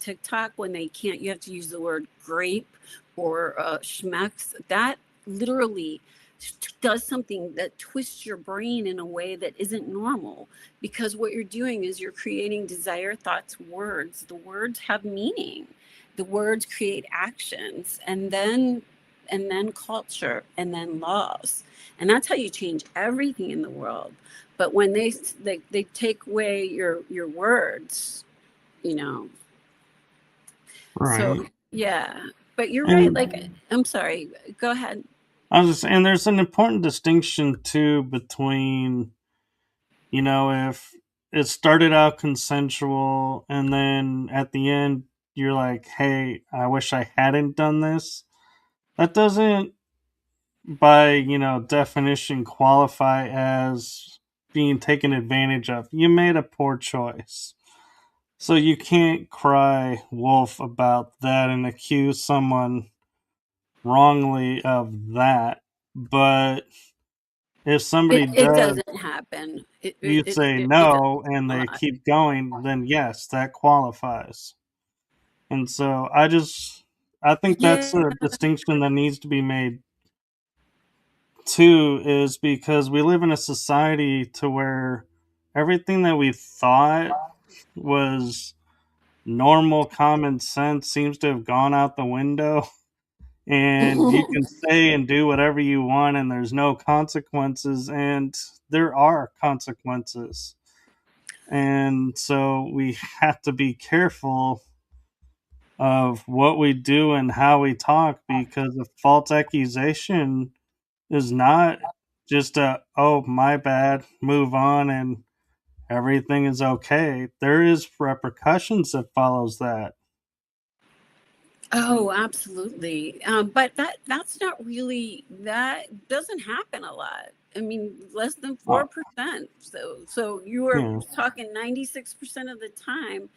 TikTok, when they can't, you have to use the word grape or schmecks. That literally does something that twists your brain in a way that isn't normal, because what you're doing is you're creating desire, thoughts, words. The words have meaning. The words create actions, and then culture, and then laws. And that's how you change everything in the world. But when they take away your words, you know so right. yeah. But you're right, And like, I'm sorry, go ahead. I was just saying, there's an important distinction too between, if it started out consensual and then at the end you're like, hey, I wish I hadn't done this. That doesn't, by definition, qualify as being taken advantage of. You made a poor choice. So you can't cry wolf about that and accuse someone wrongly of that. But if somebody It does, doesn't happen. you say It does no and a they lot. keep going, then yes, that qualifies. And so I think that's Yeah. a distinction that needs to be made too, is because we live in a society to where everything that we thought was normal common sense seems to have gone out the window. and you can say and do whatever you want, and there's no consequences, and there are consequences. And so we have to be careful of what we do and how we talk, because a false accusation is not just a, oh, my bad, move on, and everything is okay. There is repercussions that follows that. Oh, absolutely. But that's not really, that doesn't happen a lot. I mean, less than Oh, 4%. So you are yeah. talking 96% of the time.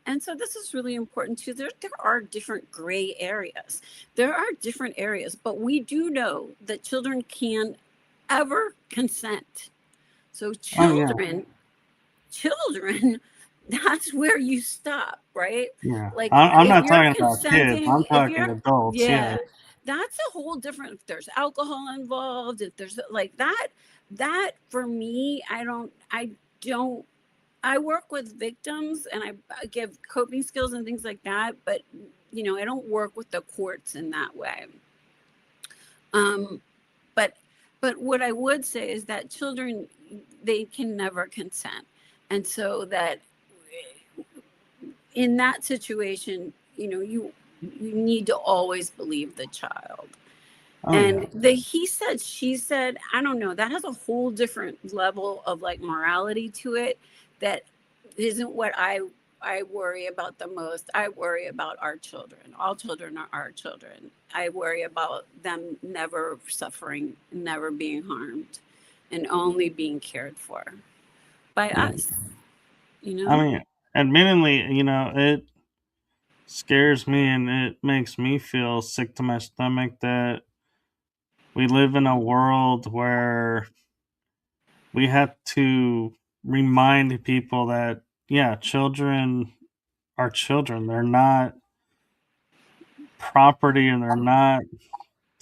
And so this is really important too. There are different gray areas. There are different areas, but we do know that children can ever consent. So Oh, yeah. children, that's where you stop, right? Yeah. Like I'm if not you're talking about kids. consenting, I'm if talking you're, adults. Yeah. yeah, that's a whole different, if there's alcohol involved, if there's like that for me, I don't, I work with victims and I give coping skills and things like that, but I don't work with the courts in that way. Um, but what I would say is that children, they can never consent, and so that in that situation, you need to always believe the child. Oh, yeah. And the he said, she said, I don't know, that has a whole different level of like morality to it that isn't what I worry about the most. I worry about our children. All children are our children. I worry about them never suffering, never being harmed, and only being cared for by Yeah. us, I mean, admittedly, it scares me and it makes me feel sick to my stomach that we live in a world where we have to remind people that, yeah, children are children. They're not property, and they're not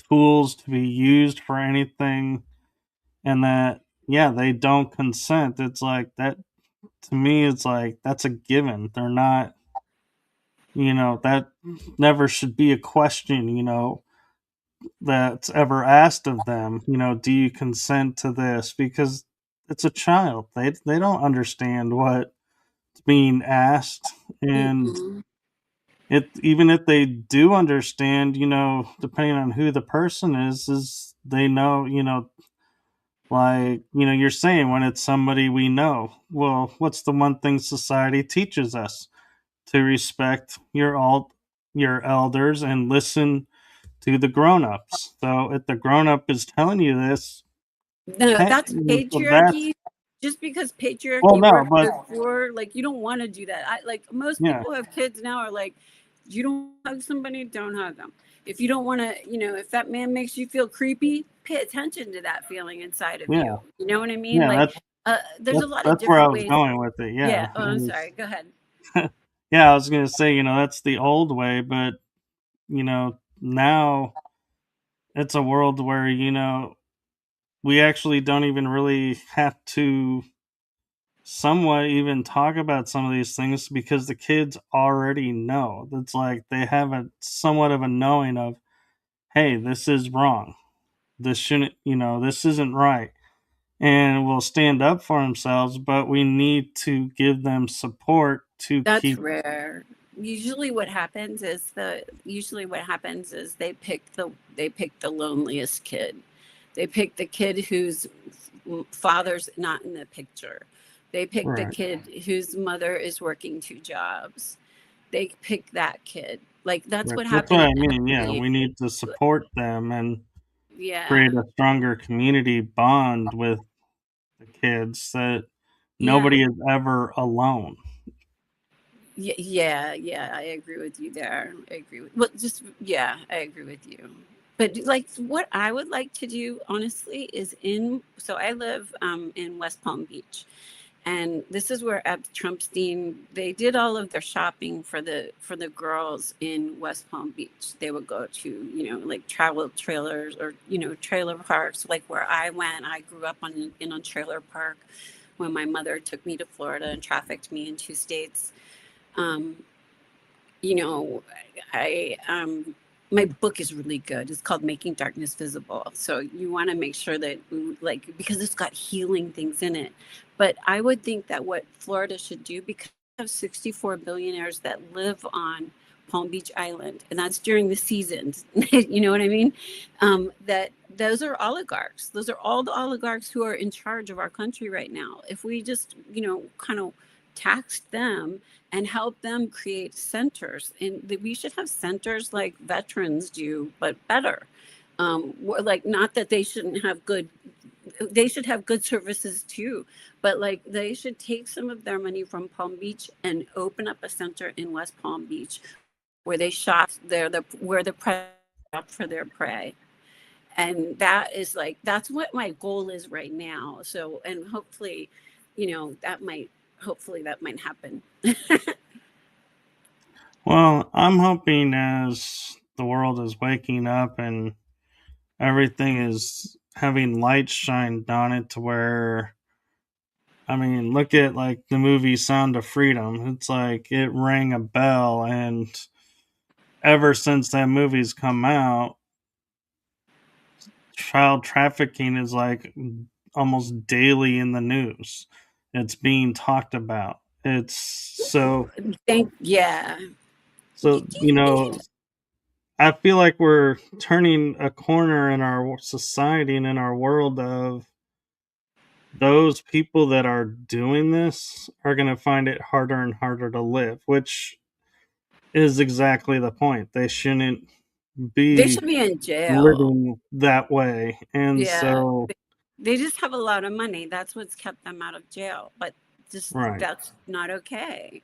tools to be used for anything, and that, yeah, they don't consent. It's like that. To me, it's like that's a given. They're not, that never should be a question, that's ever asked of them. Do you consent to this? Because it's a child. They don't understand what's being asked. And Mm-mm. it, even if they do understand, depending on who the person is they know, like, you're saying, when it's somebody we know. Well, what's the one thing society teaches us? To respect your elders and listen to the grown-ups. So if the grown-up is telling you this, No, hey, that's so that's, patriarchy. Just because well, patriarchy no, worked but before, like you don't want to do that. I like most yeah, people who have kids now are like, you don't hug somebody, don't hug them. If you don't want to, if that man makes you feel creepy, pay attention to that feeling inside of yeah, you. You know what I mean? yeah, Like, there's a lot of that's where I different was ways. going with it. Yeah. Yeah, Oh, I'm sorry. Go ahead. yeah, I was gonna say, that's the old way, but now it's a world where we actually don't even really have to somewhat even talk about some of these things, because the kids already know. It's like they have a somewhat of a knowing of, hey, this is wrong. This shouldn't, this isn't right. And will stand up for themselves, but we need to give them support to That's keep. rare. Usually what happens is they pick the loneliest kid. They pick the kid whose father's not in the picture. They pick the Right. kid whose mother is working two jobs. They pick that kid. Like that's Right. what That's what happened I in mean. Yeah, Emily. we need to support them and Yeah. create a stronger community bond with the kids, that Yeah. nobody is ever alone. Yeah, I agree with you there. I agree with, well, just, yeah, I agree with you. But like what I would like to do, honestly, is so I live in West Palm Beach. And this is where at Trumpstein, they did all of their shopping for the girls in West Palm Beach. They would go to, like travel trailers or, trailer parks, like where I went. I grew up in a trailer park when my mother took me to Florida and trafficked me in two states. Um, you know, I my book is really good. It's called Making Darkness Visible. So you want to make sure that, like, because it's got healing things in it. But I would think that what Florida should do, because we have 64 billionaires that live on Palm Beach Island, and that's during the seasons. You know what I mean? That those are oligarchs. Those are all the oligarchs who are in charge of our country right now. If we just, kind of taxed them and help them create centers, and we should have centers like veterans do, but better. Like, not that they shouldn't have good, they should have good services too, but like they should take some of their money from Palm Beach and open up a center in West Palm Beach where they shop there, where the prey shop for their prey. And that is like, that's what my goal is right now. So, and hopefully, hopefully that might happen. Well, I'm hoping as the world is waking up and everything is having light shined on it to where, I mean, look at like the movie Sound of Freedom. It's like it rang a bell, and ever since that movie's come out, child trafficking is like almost daily in the news. It's being talked about. It's Yeah. so, I feel like we're turning a corner in our society and in our world of those people that are doing this are going to find it harder and harder to live, which is exactly the point. They shouldn't They be should be in jail. living that way. And Yeah. so, They just have a lot of money. That's what's kept them out of jail. But just, right. that's not okay.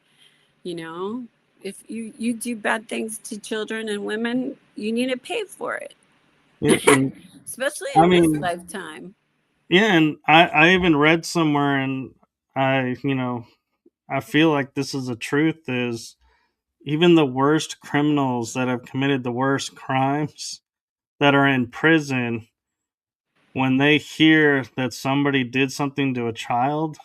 You know, if you do bad things to children and women, you need to pay for it, Yeah. And especially I in this mean, lifetime. yeah. And I even read somewhere, and I feel like this is the truth is even the worst criminals that have committed the worst crimes that are in prison, when they hear that somebody did something to a child,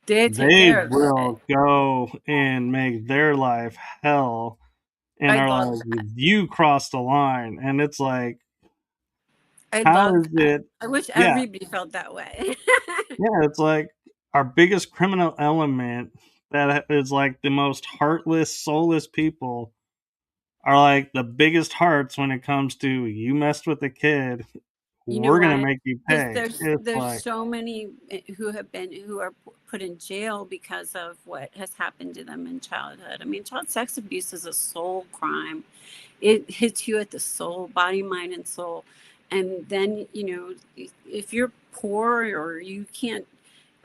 They take they care of it. will go and make their life hell and I are love like, that. you crossed the line. And it's like, I how love is that. it? I wish Yeah, everybody felt that way. yeah, it's like our biggest criminal element that is like the most heartless, soulless people are like the biggest hearts when it comes to you messed with a kid, You know we're gonna why? make you Because pay. there's It's there's like, so many who are put in jail because of what has happened to them in childhood. I mean, child sex abuse is a soul crime. It hits you at the soul, body, mind, and soul. And then, if you're poor or you can't,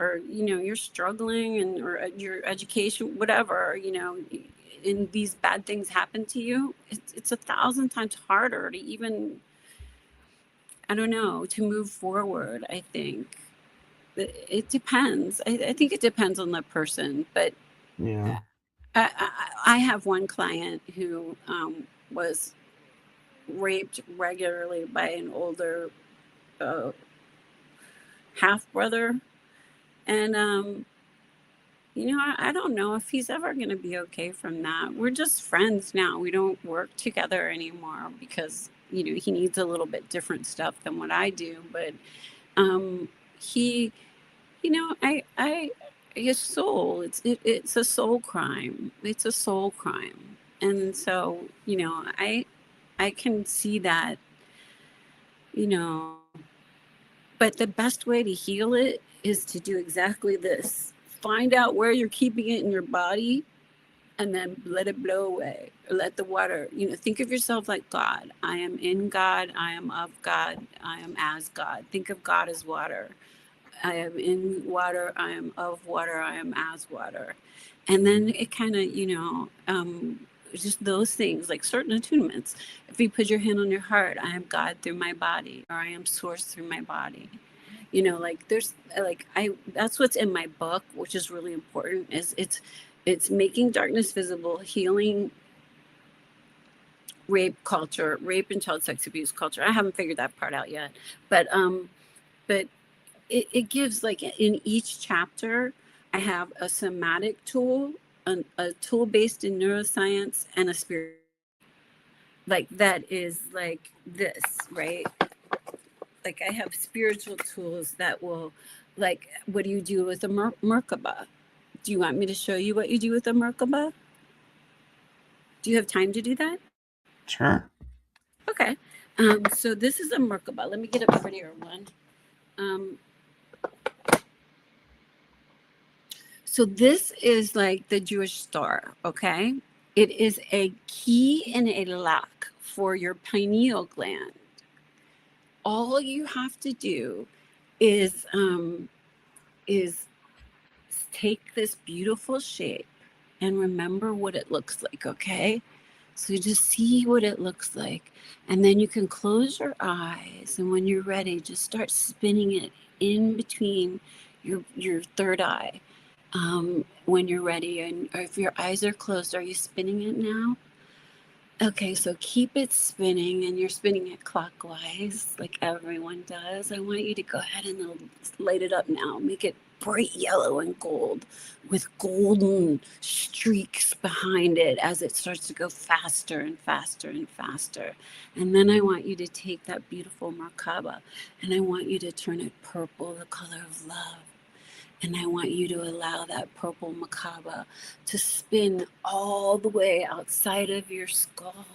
or you're struggling, and or your education, whatever, and these bad things happen to you, it's 1,000 times harder to even, I don't know, to move forward. I think it depends. I think it depends on the person, but yeah. I have one client who was raped regularly by an older uh, half brother, and I don't know if he's ever going to be okay from that. We're just friends now. We don't work together anymore because he needs a little bit different stuff than what I do, but he I his soul, it's a soul crime. It's a soul crime. And so, I can see that, you know, but the best way to heal it is to do exactly this. Find out where you're keeping it in your body and then let it blow away. Or let the water, think of yourself like God. I am in God, I am of God, I am as God. Think of God as water. I am in water, I am of water, I am as water. And then it kind of, just those things, like certain attunements. If you put your hand on your heart, I am God through my body, or I am source through my body. Like there's like that's what's in my book, which is really important, is it's making darkness visible, healing rape and child sex abuse culture. I haven't figured that part out yet. But it gives, like, in each chapter I have a somatic tool, a tool based in neuroscience, and a spirit. like that is like this, right? Like I have spiritual tools that will, like, what do you do with a Merkaba? Do you want me to show you what you do with a Merkaba? Do you have time to do that? Sure. Okay. So this is a Merkaba. Let me get a prettier one. Um, so this is like the Jewish star, okay? It is a key and a lock for your pineal gland. All you have to do is take this beautiful shape and remember what it looks like, okay? So just see what it looks like. And then you can close your eyes. And when you're ready, just start spinning it in between your third eye when you're ready. And if your eyes are closed, are you spinning it now? Okay, so keep it spinning, and you're spinning it clockwise like everyone does. I want you to go ahead and light it up now. Make it bright yellow and gold with golden streaks behind it as it starts to go faster and faster and faster. And then I want you to take that beautiful Merkaba and I want you to turn it purple, the color of love. And I want you to allow that purple Merkaba to spin all the way outside of your skull,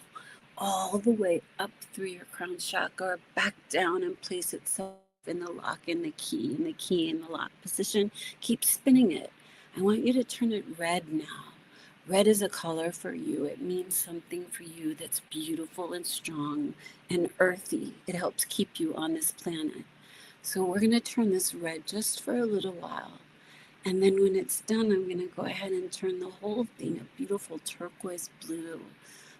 all the way up through your crown chakra, back down and place itself in the lock and the key in the lock position. Keep spinning it. I want you to turn it red now. Red is a color for you. It means something for you that's beautiful and strong and earthy. It helps keep you on this planet. So we're going to turn this red just for a little while. And then when it's done, I'm going to go ahead and turn the whole thing a beautiful turquoise blue,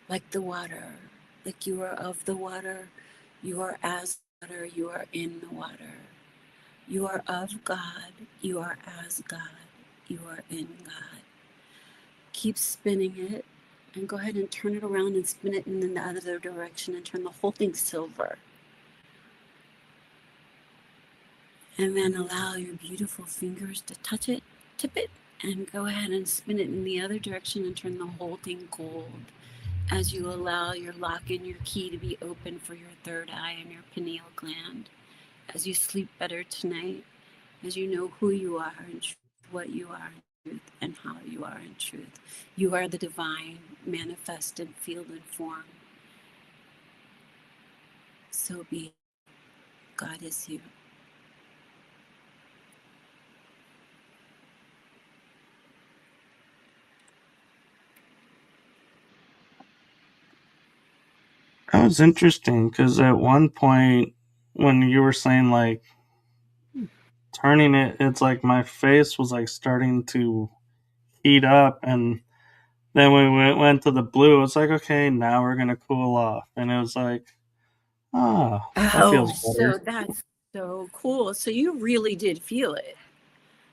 like the water, like you are of the water, you are as water, you are in the water. You are of God, you are as God, you are in God. Keep spinning it and go ahead and turn it around and spin it in the other direction and turn the whole thing silver. And then allow your beautiful fingers to touch it, tip it, and go ahead and spin it in the other direction and turn the whole thing gold as you allow your lock and your key to be open for your third eye and your pineal gland. As you sleep better tonight, as you know who you are and what you are in truth and how you are in truth. You are the divine, manifest in field and form. So be it. God is you. That was interesting because at one point, when you were saying like turning it, it's like my face was like starting to heat up, and then when we went to the blue, it's like, okay, now we're gonna cool off, and it was like, ah, that Oh, feels better. so that's so cool. So you really did feel it.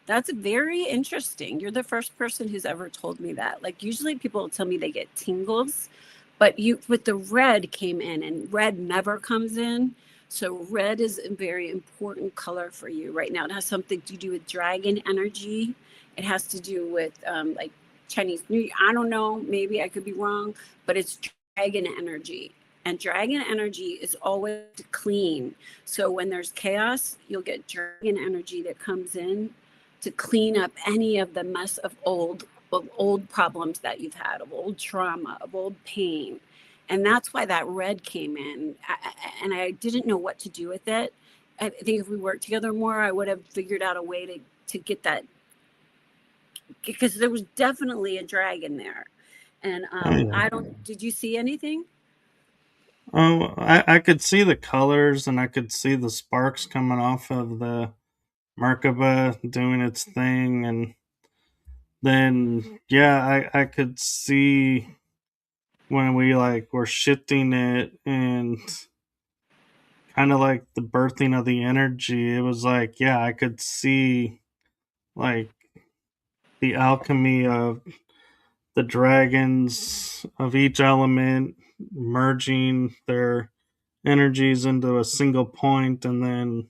That's very interesting. You're the first person who's ever told me that. Like usually people tell me they get tingles, but you with the red came in and red never comes in. So red is a very important color for you right now. It has something to do with dragon energy. It has to do with like Chinese New Year. I don't know, maybe I could be wrong, but it's dragon energy. And dragon energy is always clean. So when there's chaos, you'll get dragon energy that comes in to clean up any of the mess of old problems that you've had, of old trauma, of old pain. And that's why that red came in. And I didn't know what to do with it. I think if we worked together more, I would have figured out a way to get that, because there was definitely a dragon there. And Oh yeah. I don't, did you see anything? Oh, I could see the colors and I could see the sparks coming off of the Merkaba doing its thing, and then yeah, I could see when we like were shifting it and kind of like the birthing of the energy. It was like, yeah, I could see like the alchemy of the dragons of each element merging their energies into a single point, and then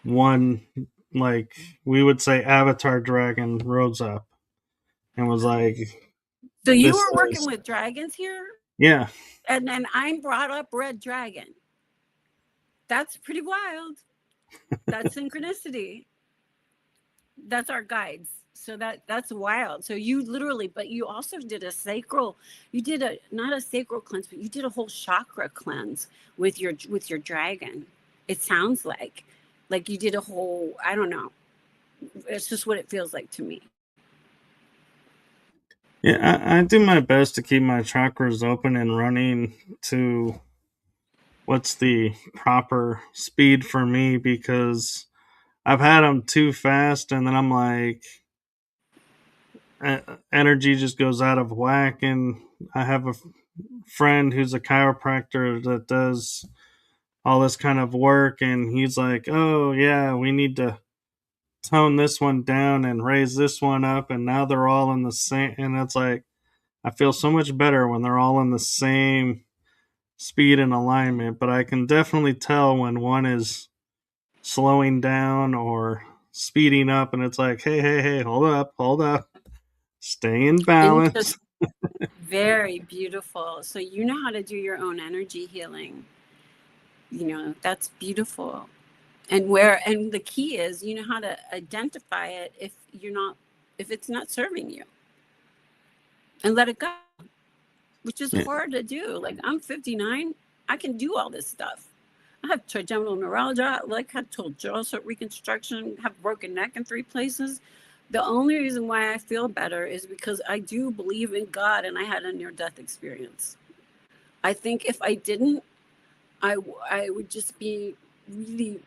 one, like we would say, avatar dragon rose up and was like, So you this were working is, with dragons here? Yeah. And then I'm brought up Red Dragon. That's pretty wild. That's synchronicity. That's our guides. So that's wild. So you literally, but you also did a sacral, you did a not a sacral cleanse, but you did a whole chakra cleanse with your dragon. It sounds like you did a whole, I don't know. It's just what it feels like to me. Yeah, I do my best to keep my chakras open and running to what's the proper speed for me, because I've had them too fast and then I'm like, energy just goes out of whack. And I have a friend who's a chiropractor that does all this kind of work, and he's like, oh yeah, we need to tone this one down and raise this one up, and now they're all in the same. And it's like, I feel so much better when they're all in the same speed and alignment, but I can definitely tell when one is slowing down or speeding up, and it's like, hey, hold up, stay in balance. Interesting. Very beautiful. So you know how to do your own energy healing. That's beautiful. And the key is you know how to identify it if it's not serving you, and let it go, which is Yeah. hard to do. Like, I'm 59, I can do all this stuff. I have trigeminal neuralgia, like had total jaw reconstruction, have broken neck in 3 places. The only reason why I feel better is because I do believe in God, and I had a near-death experience. I think if I didn't, I would just be really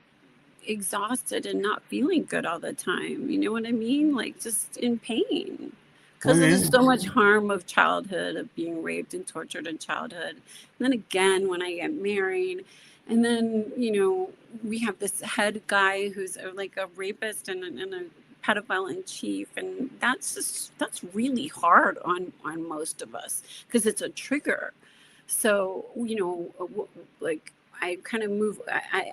exhausted and not feeling good all the time. You know what I mean? Like, just in pain. Oh Because yeah. there's so much harm of childhood, of being raped and tortured in childhood. And then again, when I get married, and then, we have this head guy who's like a rapist and a pedophile in chief. And that's really hard on most of us because it's a trigger. So, like, I kind of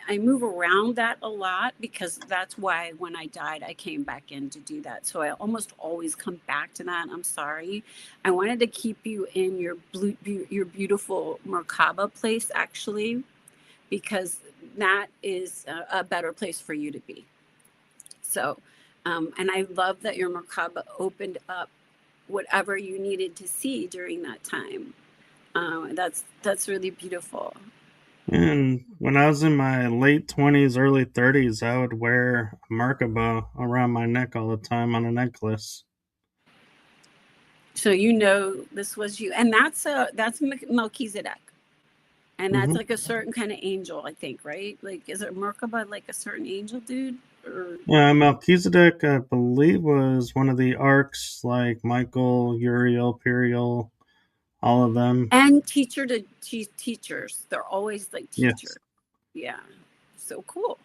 I move around that a lot, because that's why when I died, I came back in to do that. So I almost always come back to that. I'm sorry. I wanted to keep you in your beautiful Merkaba place, actually, because that is a better place for you to be. So, and I love that your Merkaba opened up whatever you needed to see during that time. That's really beautiful. And when I was in my late 20s, early 30s, I would wear a Merkaba around my neck all the time on a necklace. So this was you, and that's Melchizedek, and that's Hmm. like a certain kind of angel, I think, right? Like, is it Merkaba like a certain angel, dude? Or Melchizedek, I believe, was one of the arcs, like Michael, Uriel, Periel, all of them. and teacher to teachers, they're always like Yes. teachers. Yeah, so cool.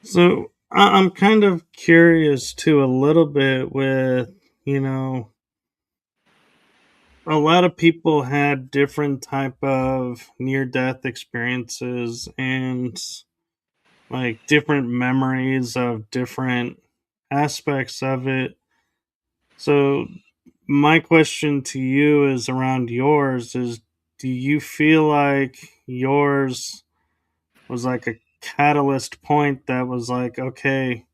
So I'm kind of curious too, a little bit with, you know, a lot of people had different type of near death experiences and like different memories of different aspects of it. So my question to you is around yours is, do you feel like yours was like a catalyst point that was like, okay,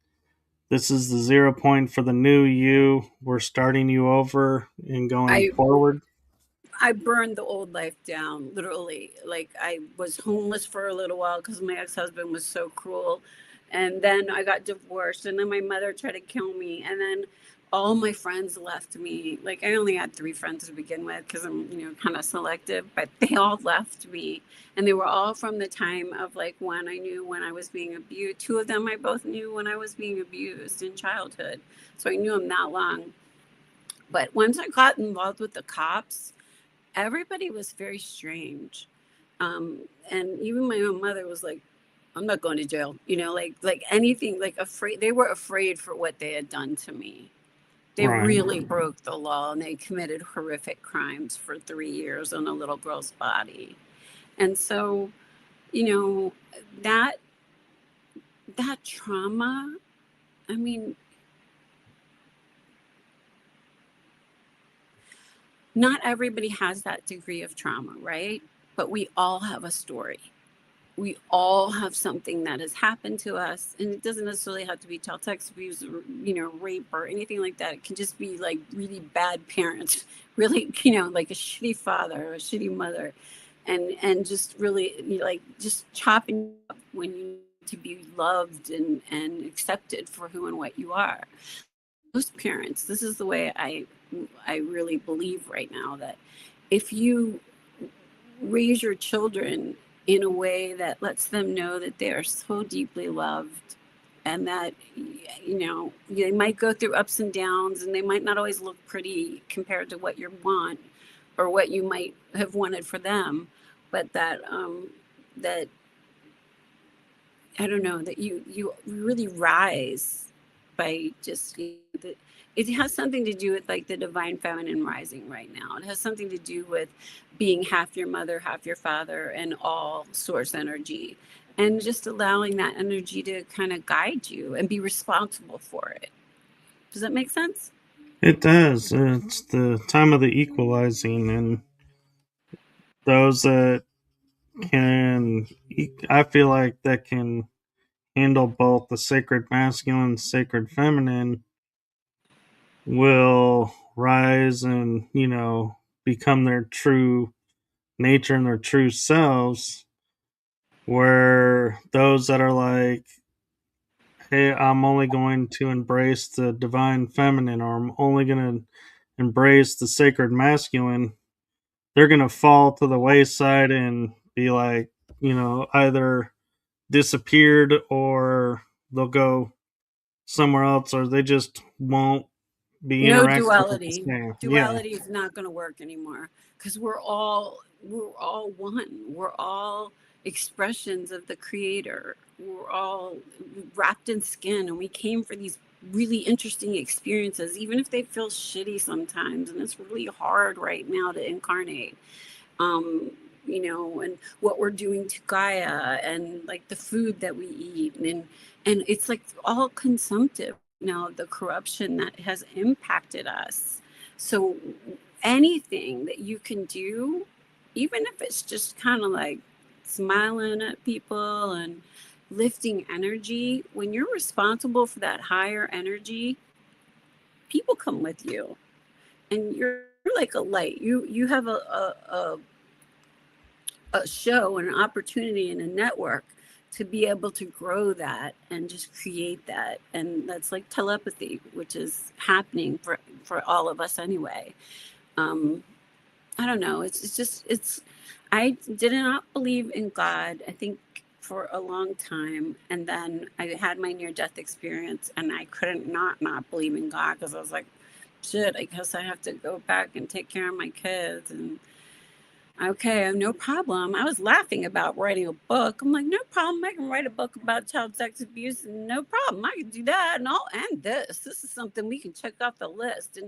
this is the 0 point for the new you. We're starting you over and going I forward. I burned the old life down, literally. Like, I was homeless for a little while because my ex-husband was so cruel. And then I got divorced, and then my mother tried to kill me. And then all my friends left me. Like, I only had 3 friends to begin with because I'm, kind of selective, but they all left me. And they were all from the time of, like, when I knew when I was being abused. 2 of them I both knew when I was being abused in childhood. So I knew them that long. But once I got involved with the cops, everybody was very strange. And even my own mother was like, I'm not going to jail, like anything, like afraid. They were afraid for what they had done to me. They Right. really broke the law, and they committed horrific crimes for 3 years on a little girl's body. And so, you know, that that trauma, I mean, not everybody has that degree of trauma, right? But we all have a story. We all have something that has happened to us, and it doesn't necessarily have to be child sex abuse or rape or anything like that. It can just be like really bad parents, really like a shitty father or a shitty mother, and just really like just chopping up when you need to be loved and accepted for who and what you are. Most parents, this is the way I really believe right now, that if you raise your children in a way that lets them know that they are so deeply loved, and that they might go through ups and downs, and they might not always look pretty compared to what you want or what you might have wanted for them, but that I don't know, that you really rise by just it has something to do with like the divine feminine rising right now. It has something to do with being half your mother, half your father, and all source energy, and just allowing that energy to kind of guide you and be responsible for it. Does that make sense? It does. It's the time of the equalizing, and those that can, I feel like that can handle both the sacred masculine and sacred feminine will rise and, become their true nature and their true selves. Where those that are like, hey, I'm only going to embrace the divine feminine, or I'm only going to embrace the sacred masculine, they're going to fall to the wayside and be like, either disappeared, or they'll go somewhere else, or they just won't be No interacting with the duality. same. Yeah. Duality is not going to work anymore, because we're all one. We're all expressions of the creator. We're all wrapped in skin, and we came for these really interesting experiences, even if they feel shitty sometimes, and it's really hard right now to incarnate. um, and what we're doing to Gaia, and like the food that we eat, and it's like all consumptive. The corruption that has impacted us. So anything that you can do, even if it's just kind of like smiling at people and lifting energy, when you're responsible for that higher energy, people come with you, and you're like a light. You have a show and an opportunity and a network to be able to grow that and just create that. And that's like telepathy, which is happening for all of us anyway. um I don't know, it's just I did not believe in God, I think, for a long time, and then I had my near death experience, and I couldn't not believe in God, because I was like, shit, I guess I have to go back and take care of my kids. And okay, no problem. I was laughing about writing a book. I'm like, no problem. I can write a book about child sex abuse. No problem. I can do that. And I'll end this. This is something we can check off the list.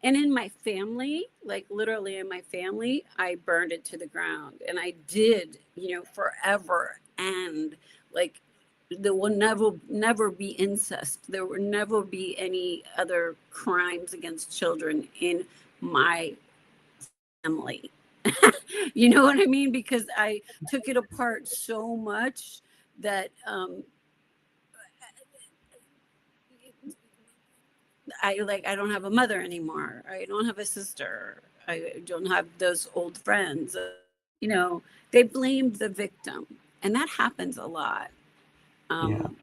And in my family, like literally in my family, I burned it to the ground. And I did, forever. And like, there will never be incest. There will never be any other crimes against children in my family. You know what I mean? Because I took it apart so much that I don't have a mother anymore. I don't have a sister. I don't have those old friends. You know, they blamed the victim, and that happens a lot. Yeah. Um,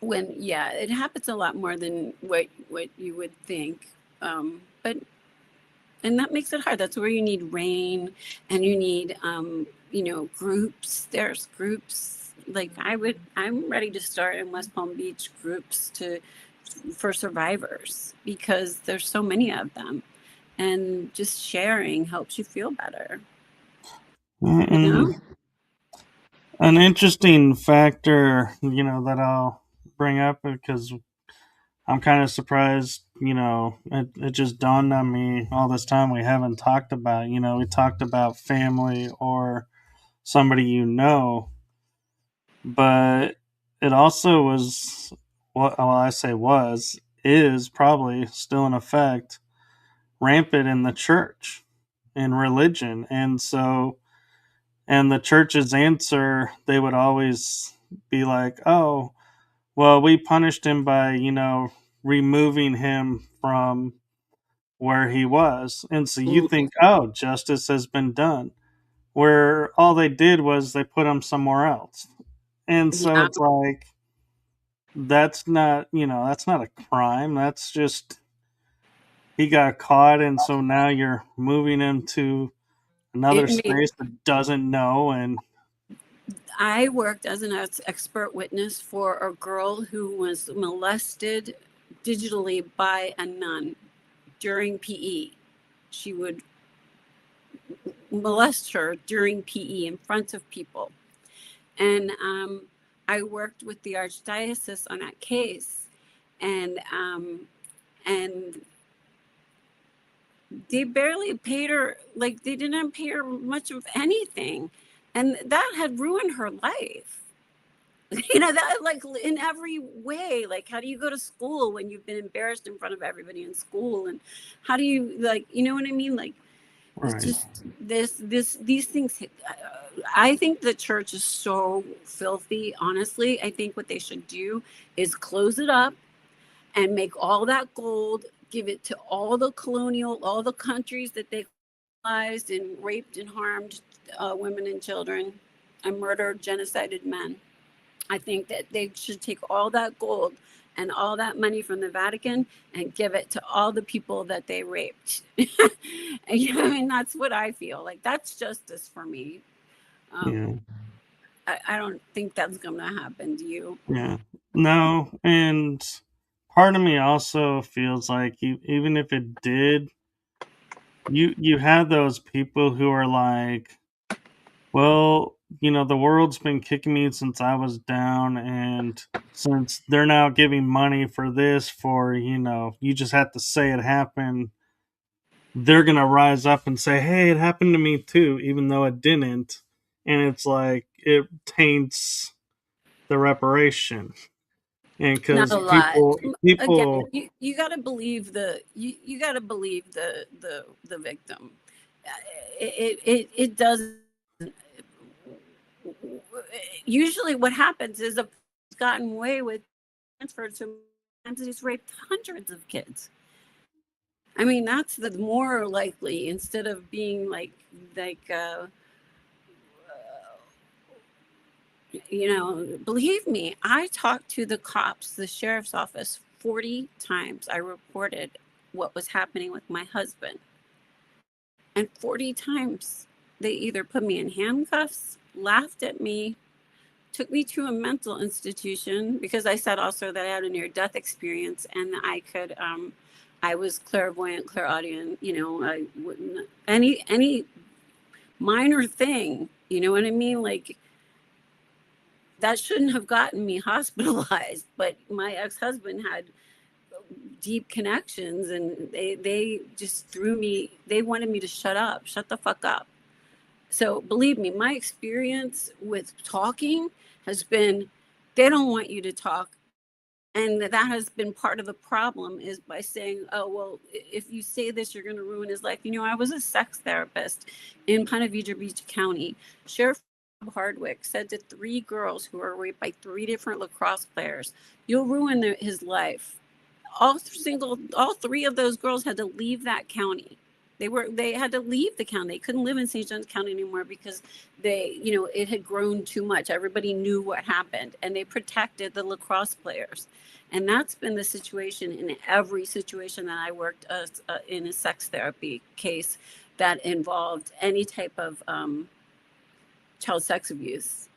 when yeah, it happens a lot more than what you would think. But and that makes it hard. That's where you need rain, and you need groups. There's groups like I'm ready to start in West Palm Beach groups to for survivors, because there's so many of them, and just sharing helps you feel better, you And know. an interesting factor, that I'll bring up, because I'm kind of surprised, it just dawned on me all this time we haven't talked about, we talked about family or somebody, but it also was, what, well, I say was, is probably still in effect, rampant in the church and religion. And the church's answer, they would always be like, oh, well, we punished him by, removing him from where he was. And so you Mhm. think, oh, justice has been done. Where all they did was they put him somewhere else. And so Yeah. it's like, that's not a crime. That's just, he got caught. And so now you're moving him to another It made, space that doesn't know. And I worked as an expert witness for a girl who was molested digitally by a nun during PE. She would molest her during PE in front of people. And I worked with the archdiocese on that case, and and they barely paid her, like they didn't pay her much of anything, and that had ruined her life. That, like, in every way, like, how do you go to school when you've been embarrassed in front of everybody in school, and how do you, like, you know what I mean, like, it's right. just these things. I think the church is so filthy, honestly. I think what they should do is close it up and make all that gold, give it to all the countries that they colonized and raped and harmed women and children and murdered, genocided men. I think that they should take all that gold and all that money from the Vatican and give it to all the people that they raped. I mean, that's what I feel like. That's justice for me. Yeah. Um, I don't think that's going to happen to you. Yeah. No. And part of me also feels like even if it did, you have those people who are like, well, the world's been kicking me since I was down, and since they're now giving money for this, for, you just have to say it happened, they're going to rise up and say, hey, it happened to me too, even though it didn't. And it's like, it taints the reparation. And Not because a lot. Again, people, you got to believe you got to believe the victim. It does. Usually, what happens is a person's gotten away with transferred so many times he's raped hundreds of kids. I mean, that's the more likely, instead of being like believe me, I talked to the cops, the sheriff's office 40 times. I reported what was happening with my husband. And 40 times they either put me in handcuffs, laughed at me, took me to a mental institution, because I said also that I had a near death experience and I was clairvoyant, clairaudient, I wouldn't, any minor thing, you know what I mean? Like, that shouldn't have gotten me hospitalized, but my ex-husband had deep connections, and they just threw me, they wanted me to shut the fuck up. So believe me, my experience with talking has been, they don't want you to talk. And that has been part of the problem, is by saying, oh, well, if you say this, you're going to ruin his life. I was a sex therapist in Ponte Vedra Beach County. Sheriff Hardwick said to 3 girls who were raped by 3 different lacrosse players, you'll ruin his life. All 3 of those girls had to leave that county. They had to leave the county. They couldn't live in St. Johns County anymore because it had grown too much. Everybody knew what happened, and they protected the lacrosse players. And that's been the situation in every situation that I worked in a sex therapy case that involved any type of child sex abuse.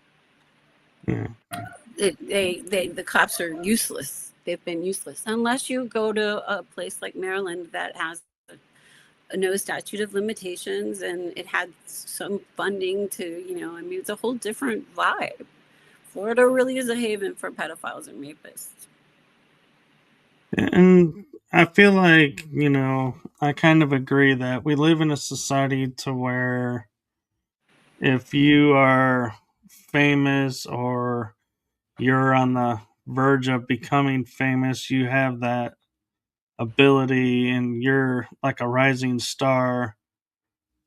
yeah, The cops are useless. They've been useless unless you go to a place like Maryland that has no statute of limitations, and it had some funding to, I mean, it's a whole different vibe. Florida really is a haven for pedophiles and rapists. and I feel like, I kind of agree that we live in a society to where if you are famous or you're on the verge of becoming famous, you have that ability and you're like a rising star,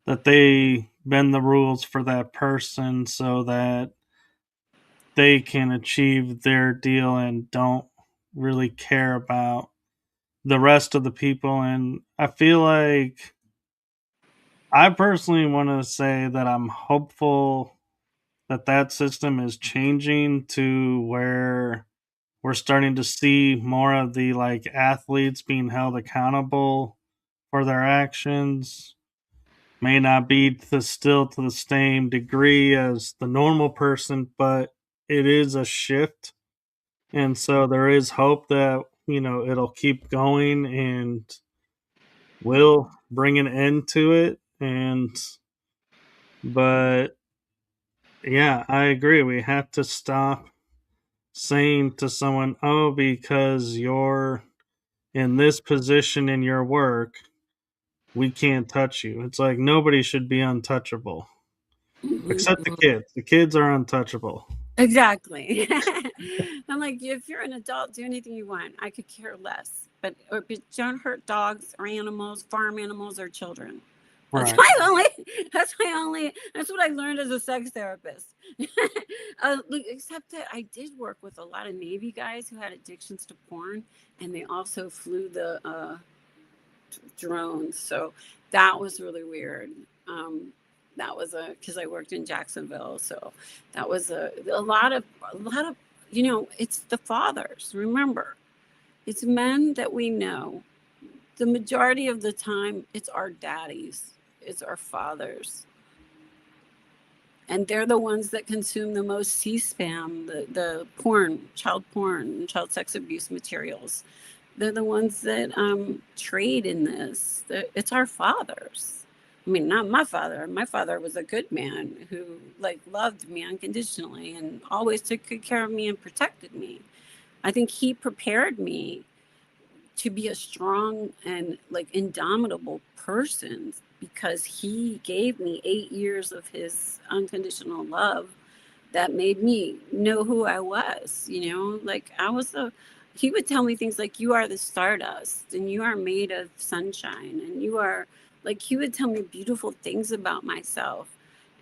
that they bend the rules for that person so that they can achieve their deal and don't really care about the rest of the people. And I feel like I personally want to say that I'm hopeful that that system is changing to where we're starting to see more of the like athletes being held accountable for their actions. May not be still to the same degree as the normal person, but it is a shift. And so there is hope that, it'll keep going and will bring an end to it. But yeah, I agree. We have to stop saying to someone, oh, because you're in this position in your work, we can't touch you. It's like nobody should be untouchable except the Mhm. kids. The kids are untouchable. Exactly. I'm like, if you're an adult, do anything you want. I could care less. But don't hurt dogs or animals, farm animals or children. That's Right. my only. That's what I learned as a sex therapist. Except that I did work with a lot of Navy guys who had addictions to porn, and they also flew the drones. So that was really weird. That was because I worked in Jacksonville, so that was a lot of it's the fathers. Remember, it's men that we know. The majority of the time, it's our daddies, it's our fathers, and they're the ones that consume the most C-SPAM, the porn, child sex abuse materials. They're the ones that trade in this. It's our fathers. I mean, not my father. My father was a good man who like loved me unconditionally and always took good care of me and protected me. I think he prepared me to be a strong and like indomitable person because he gave me 8 years of his unconditional love that made me know who I was, like he would tell me things like, you are the stardust and you are made of sunshine and you are like, he would tell me beautiful things about myself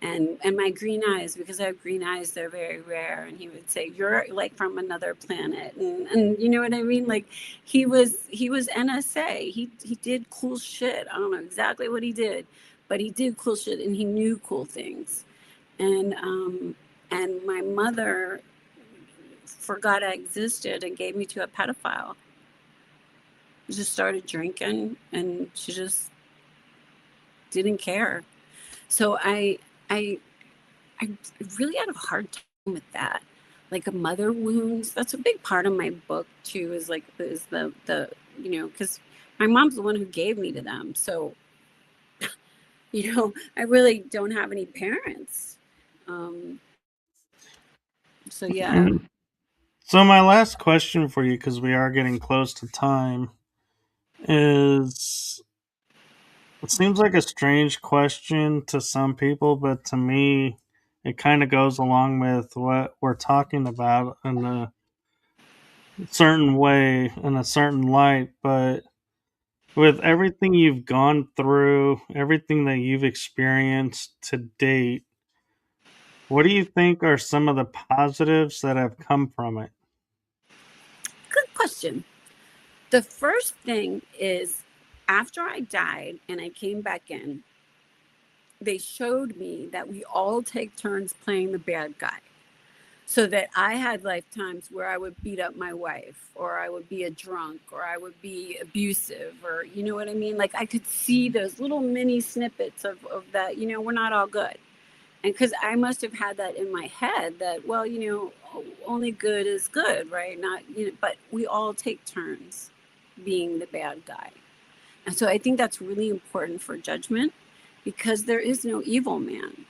and my green eyes, because I have green eyes, they're very rare. And he would say, you're like from another planet. And you know what I mean? Like he was NSA. He did cool shit. I don't know exactly what he did, but he did cool shit and he knew cool things. And my mother forgot I existed and gave me to a pedophile. She just started drinking and she just didn't care. So I I really had a hard time with that. Like a mother wounds. That's a big part of my book too. Is the because my mom's the one who gave me to them. So I really don't have any parents. Um, so yeah. And so my last question for you, because we are getting close to time, is it seems like a strange question to some people, but to me, it kind of goes along with what we're talking about in a certain way, in a certain light. But with everything you've gone through, everything that you've experienced to date, what do you think are some of the positives that have come from it? Good question. The first thing is, after I died and I came back in, they showed me that we all take turns playing the bad guy. So that I had lifetimes where I would beat up my wife, or I would be a drunk, or I would be abusive, or you know what I mean? Like I could see those little mini snippets of that, we're not all good. And because I must have had that in my head that, well, only good is good, right? Not, but we all take turns being the bad guy. And so I think that's really important for judgment, because there is no evil man.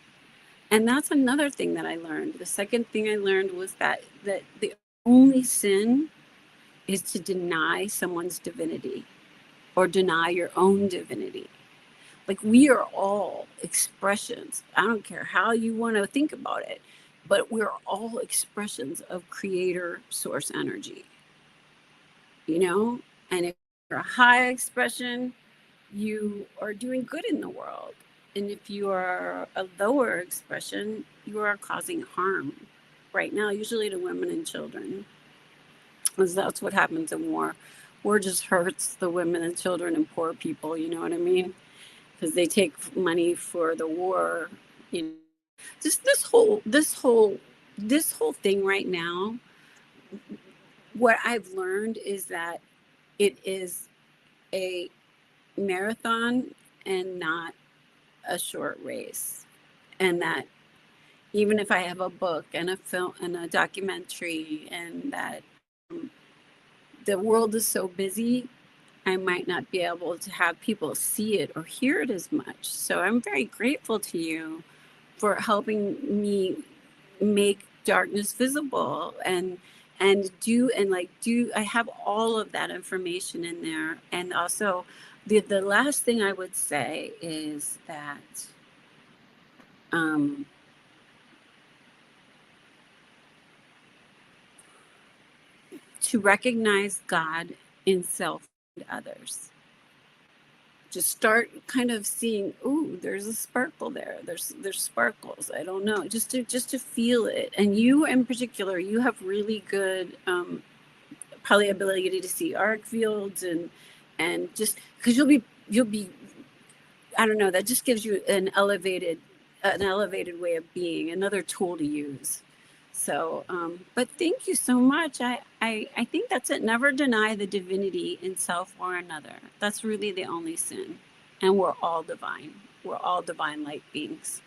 And that's another thing that I learned. The second thing I learned was that the only sin is to deny someone's divinity or deny your own divinity. Like we are all expressions. I don't care how you want to think about it, but we're all expressions of creator source energy, you know? And if you're a high expression, you are doing good in the world. And if you are a lower expression, you are causing harm right now, usually to women and children, because that's what happens in war. War just hurts the women and children and poor people, you know what I mean? Because they take money for the war. You know, just this whole thing right now. What I've learned is that it is a marathon and not a short race, and that even if I have a book and a film and a documentary, and that the world is so busy, I might not be able to have people see it or hear it as much. So I'm very grateful to you for helping me make darkness visible, and I have all of that information in there. And also the last thing I would say is that um, to recognize God in self and others. Just start kind of seeing, ooh, there's a sparkle there. There's sparkles. I don't know. Just to feel it. And you in particular, you have really good probably ability to see arc fields, and just because you'll be I don't know, that just gives you an elevated way of being, another tool to use. So, but thank you so much. I think that's it. Never deny the divinity in self or another. That's really the only sin. And we're all divine. We're all divine light beings.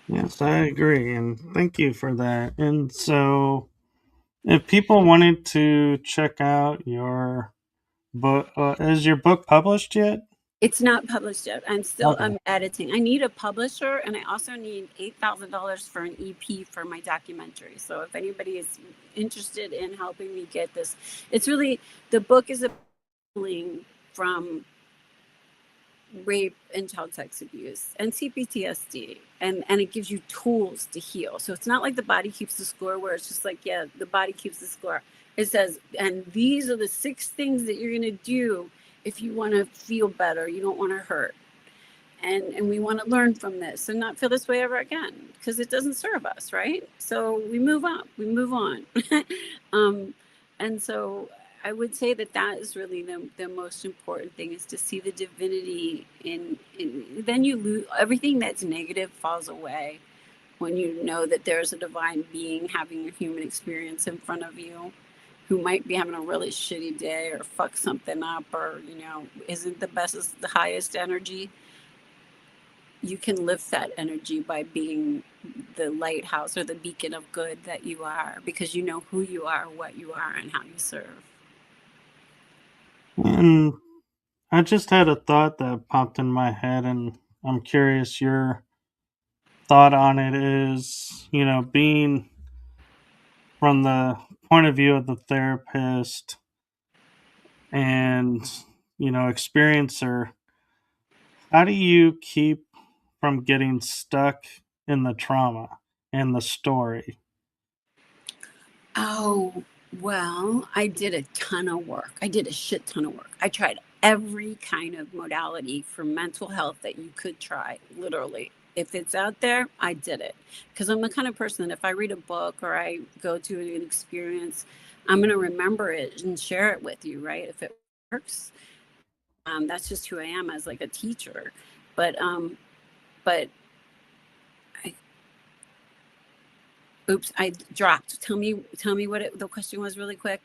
Yes, I agree, and thank you for that. And so, if people wanted to check out your book, is your book published yet? It's not published yet. Okay. I'm editing. I need a publisher, and I also need $8,000 for an EP for my documentary. So if anybody is interested in helping me get this, it's really, the book is a healing from rape and child sex abuse and C-PTSD, and it gives you tools to heal. So it's not like the body keeps the score, where it's just like, yeah, the body keeps the score. It says, and these are the 6 things that you're going to do if you want to feel better, you don't want to hurt, and we want to learn from this and not feel this way ever again, because it doesn't serve us, right? So we move on. um, and so I would say that is really the most important thing, is to see the divinity in then you lose everything that's negative, falls away when you know that there's a divine being having a human experience in front of you, who might be having a really shitty day or fuck something up, or isn't the best, is the highest energy. You can lift that energy by being the lighthouse or the beacon of good that you are, because you know who you are, what you are, and how you serve. And I just had a thought that popped in my head, and I'm curious your thought on it. Is, being from the point of view of the therapist and, experiencer, how do you keep from getting stuck in the trauma and the story? Oh, well, I did a ton of work. I did a shit ton of work. I tried every kind of modality for mental health that you could try, literally. If it's out there, I did it. Because I'm the kind of person that if I read a book or I go to an experience, I'm going to remember it and share it with you, right? If it works, that's just who I am as like a teacher. But I, oops, I dropped. Tell me what the question was really quick.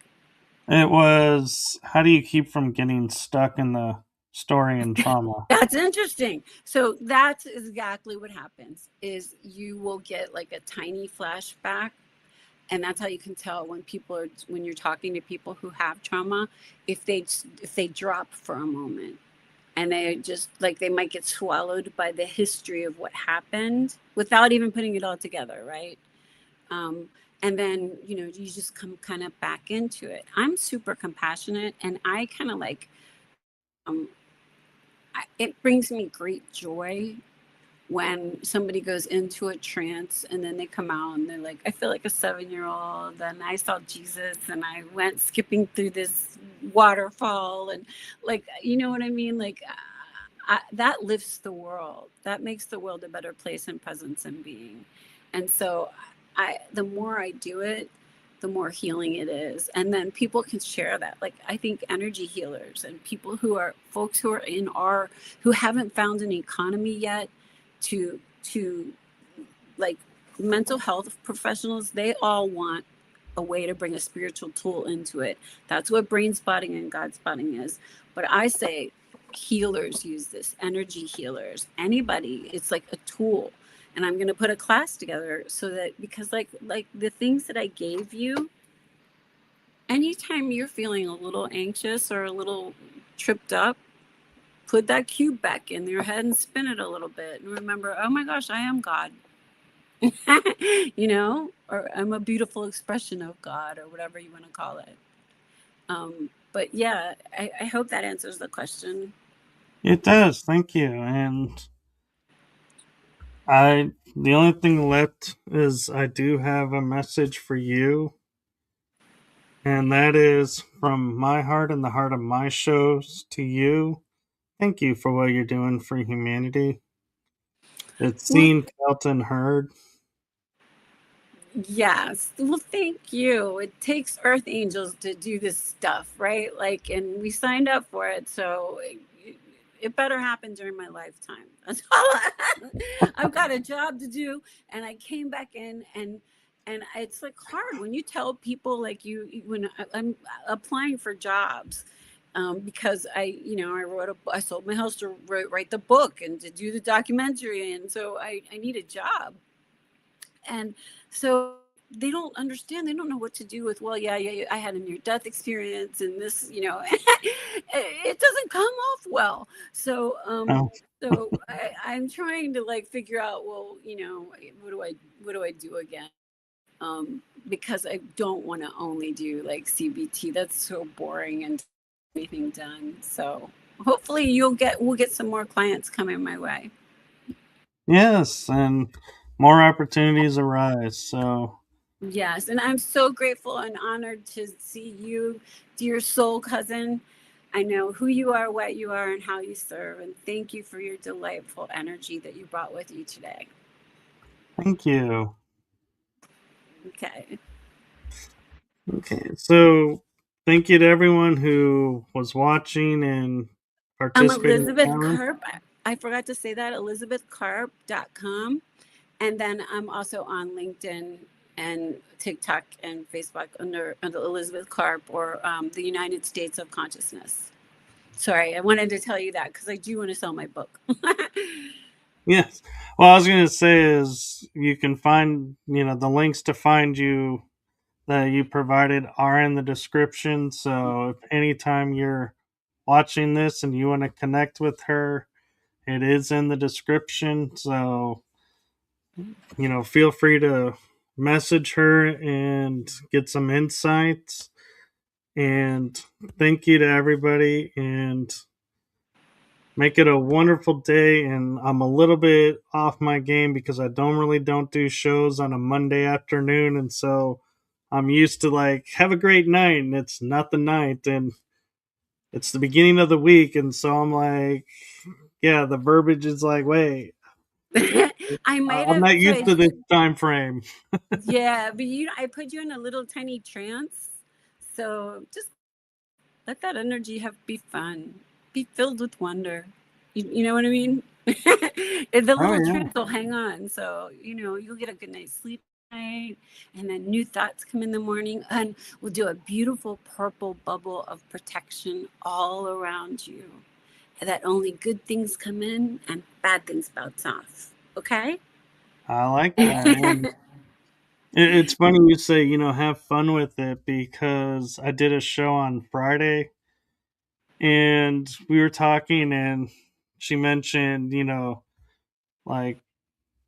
It was, how do you keep from getting stuck in the story and trauma? That's interesting. So that's exactly what happens, is you will get like a tiny flashback. And that's how you can tell when you're talking to people who have trauma, if they drop for a moment, and they just like, they might get swallowed by the history of what happened without even putting it all together, right? Um, and then you just come kind of back into it. I'm super compassionate, and I kind of like, it brings me great joy when somebody goes into a trance and then they come out and they're like, I feel like a 7-year-old, and I saw Jesus and I went skipping through this waterfall, and like, you know what I mean? Like, that lifts the world. That makes the world a better place in presence and being. And so the more I do it, the more healing it is. And then people can share that. Like, I think energy healers and people who are folks who are who haven't found an economy yet to like mental health professionals, they all want a way to bring a spiritual tool into it. That's what brain spotting and God spotting is. But I say healers use this, energy healers, anybody. It's like a tool. And I'm going to put a class together so that, because like the things that I gave you, anytime you're feeling a little anxious or a little tripped up, put that cube back in your head and spin it a little bit and remember, oh my gosh, I am God. You know, or I'm a beautiful expression of God, or whatever you want to call it. But yeah, I hope that answers the question. It does. Thank you. And the only thing left is I do have a message for you, and that is from my heart and the heart of my shows to you. Thank you for what you're doing for humanity. It's Well, seen, felt, and heard. yes. Well, thank you. It takes earth angels to do this stuff, right? Like, and we signed up for it, so it better happen during my lifetime. That's all. I've got a job to do, and I came back in, and it's like hard when you tell people, like, when I'm applying for jobs. Because I sold my house to write the book and to do the documentary, and so I need a job. And so they don't understand. They don't know what to do with, well, yeah, I had a near death experience and this, it doesn't come off well. So, Oh, I'm trying to like figure out, well, what do I do again? Because I don't want to only do like CBT. That's so boring and anything done. So hopefully we'll get some more clients coming my way. yes, and more opportunities arise. So, Yes, and I'm so grateful and honored to see you, dear soul cousin. I know who you are, what you are, and how you serve. And thank you for your delightful energy that you brought with you today. thank you. Okay. Okay, so thank you to everyone who was watching and I'm participating in Elizabeth that room. Karp. I forgot to say that, elizabethkarp.com. And then I'm also on LinkedIn and TikTok and Facebook under Elizabeth Karp, or the United States of Consciousness. Sorry, I wanted to tell you that because I do want to sell my book. Yes. Well, I was going to say is you can find, the links to find you that you provided are in the description. So if anytime you're watching this and you want to connect with her, it is in the description. So, feel free to message her and get some insights. And thank you to everybody. And make it a wonderful day. And I'm a little bit off my game because I don't do shows on a Monday afternoon, and so I'm used to like have a great night, and it's not the night, and it's the beginning of the week, and so I'm like, yeah, the verbiage is like, wait, I might I'm have not used said, to this time frame. yeah, but I put you in a little tiny trance. So just let that energy be fun, be filled with wonder. You know what I mean? The Oh little yeah, trance will hang on. So, you'll get a good night's sleep tonight, and then new thoughts come in the morning, and we'll do a beautiful purple bubble of protection all around you. That only good things come in and bad things bounce off. Okay? I like that. And it's funny you say, have fun with it, because I did a show on Friday and we were talking, and she mentioned, like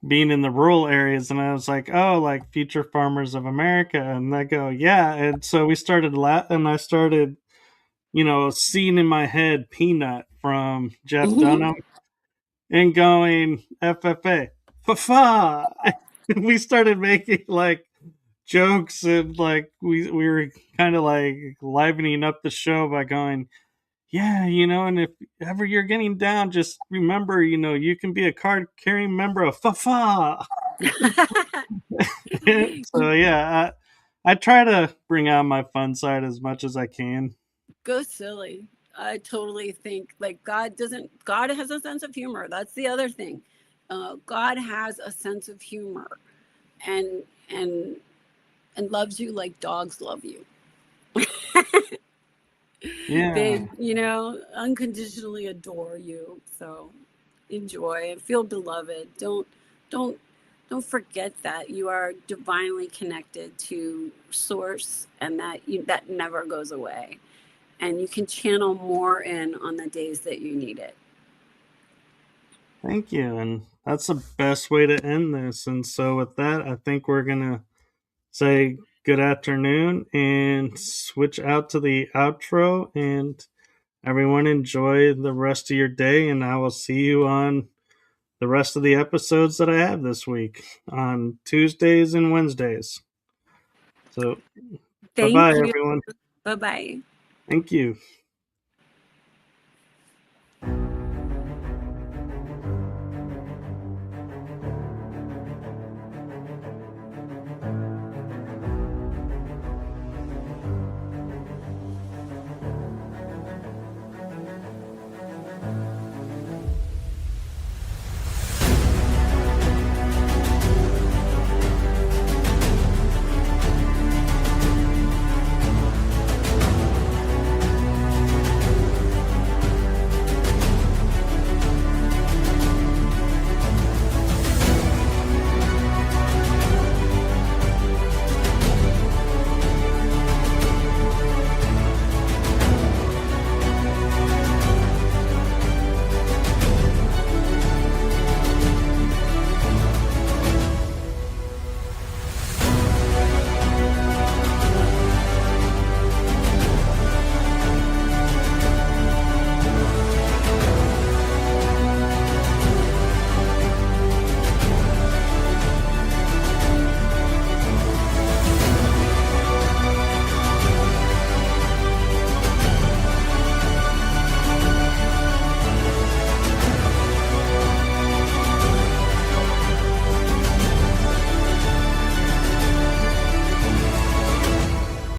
being in the rural areas, and I was like, oh, like Future Farmers of America, and I go, yeah. And so we started and I started, seeing in my head Peanut from Jeff Mhm. Dunham, and going FFA, fa. We started making like jokes, and like we were kind of like livening up the show by going, yeah, and if ever you're getting down, just remember, you can be a card carrying member of fa. So yeah, I try to bring out my fun side as much as I can. Go silly. I totally think like God has a sense of humor. That's the other thing. God has a sense of humor, and and and loves you like dogs love you. Yeah. They, unconditionally adore you. So enjoy and feel beloved. Don't don't forget that you are divinely connected to source, and that never goes away. And you can channel more in on the days that you need it. Thank you. And that's the best way to end this. And so, with that, I think we're going to say good afternoon and switch out to the outro. And everyone, enjoy the rest of your day. And I will see you on the rest of the episodes that I have this week on Tuesdays and Wednesdays. So, bye bye, Thank you. everyone. Bye bye. Thank you.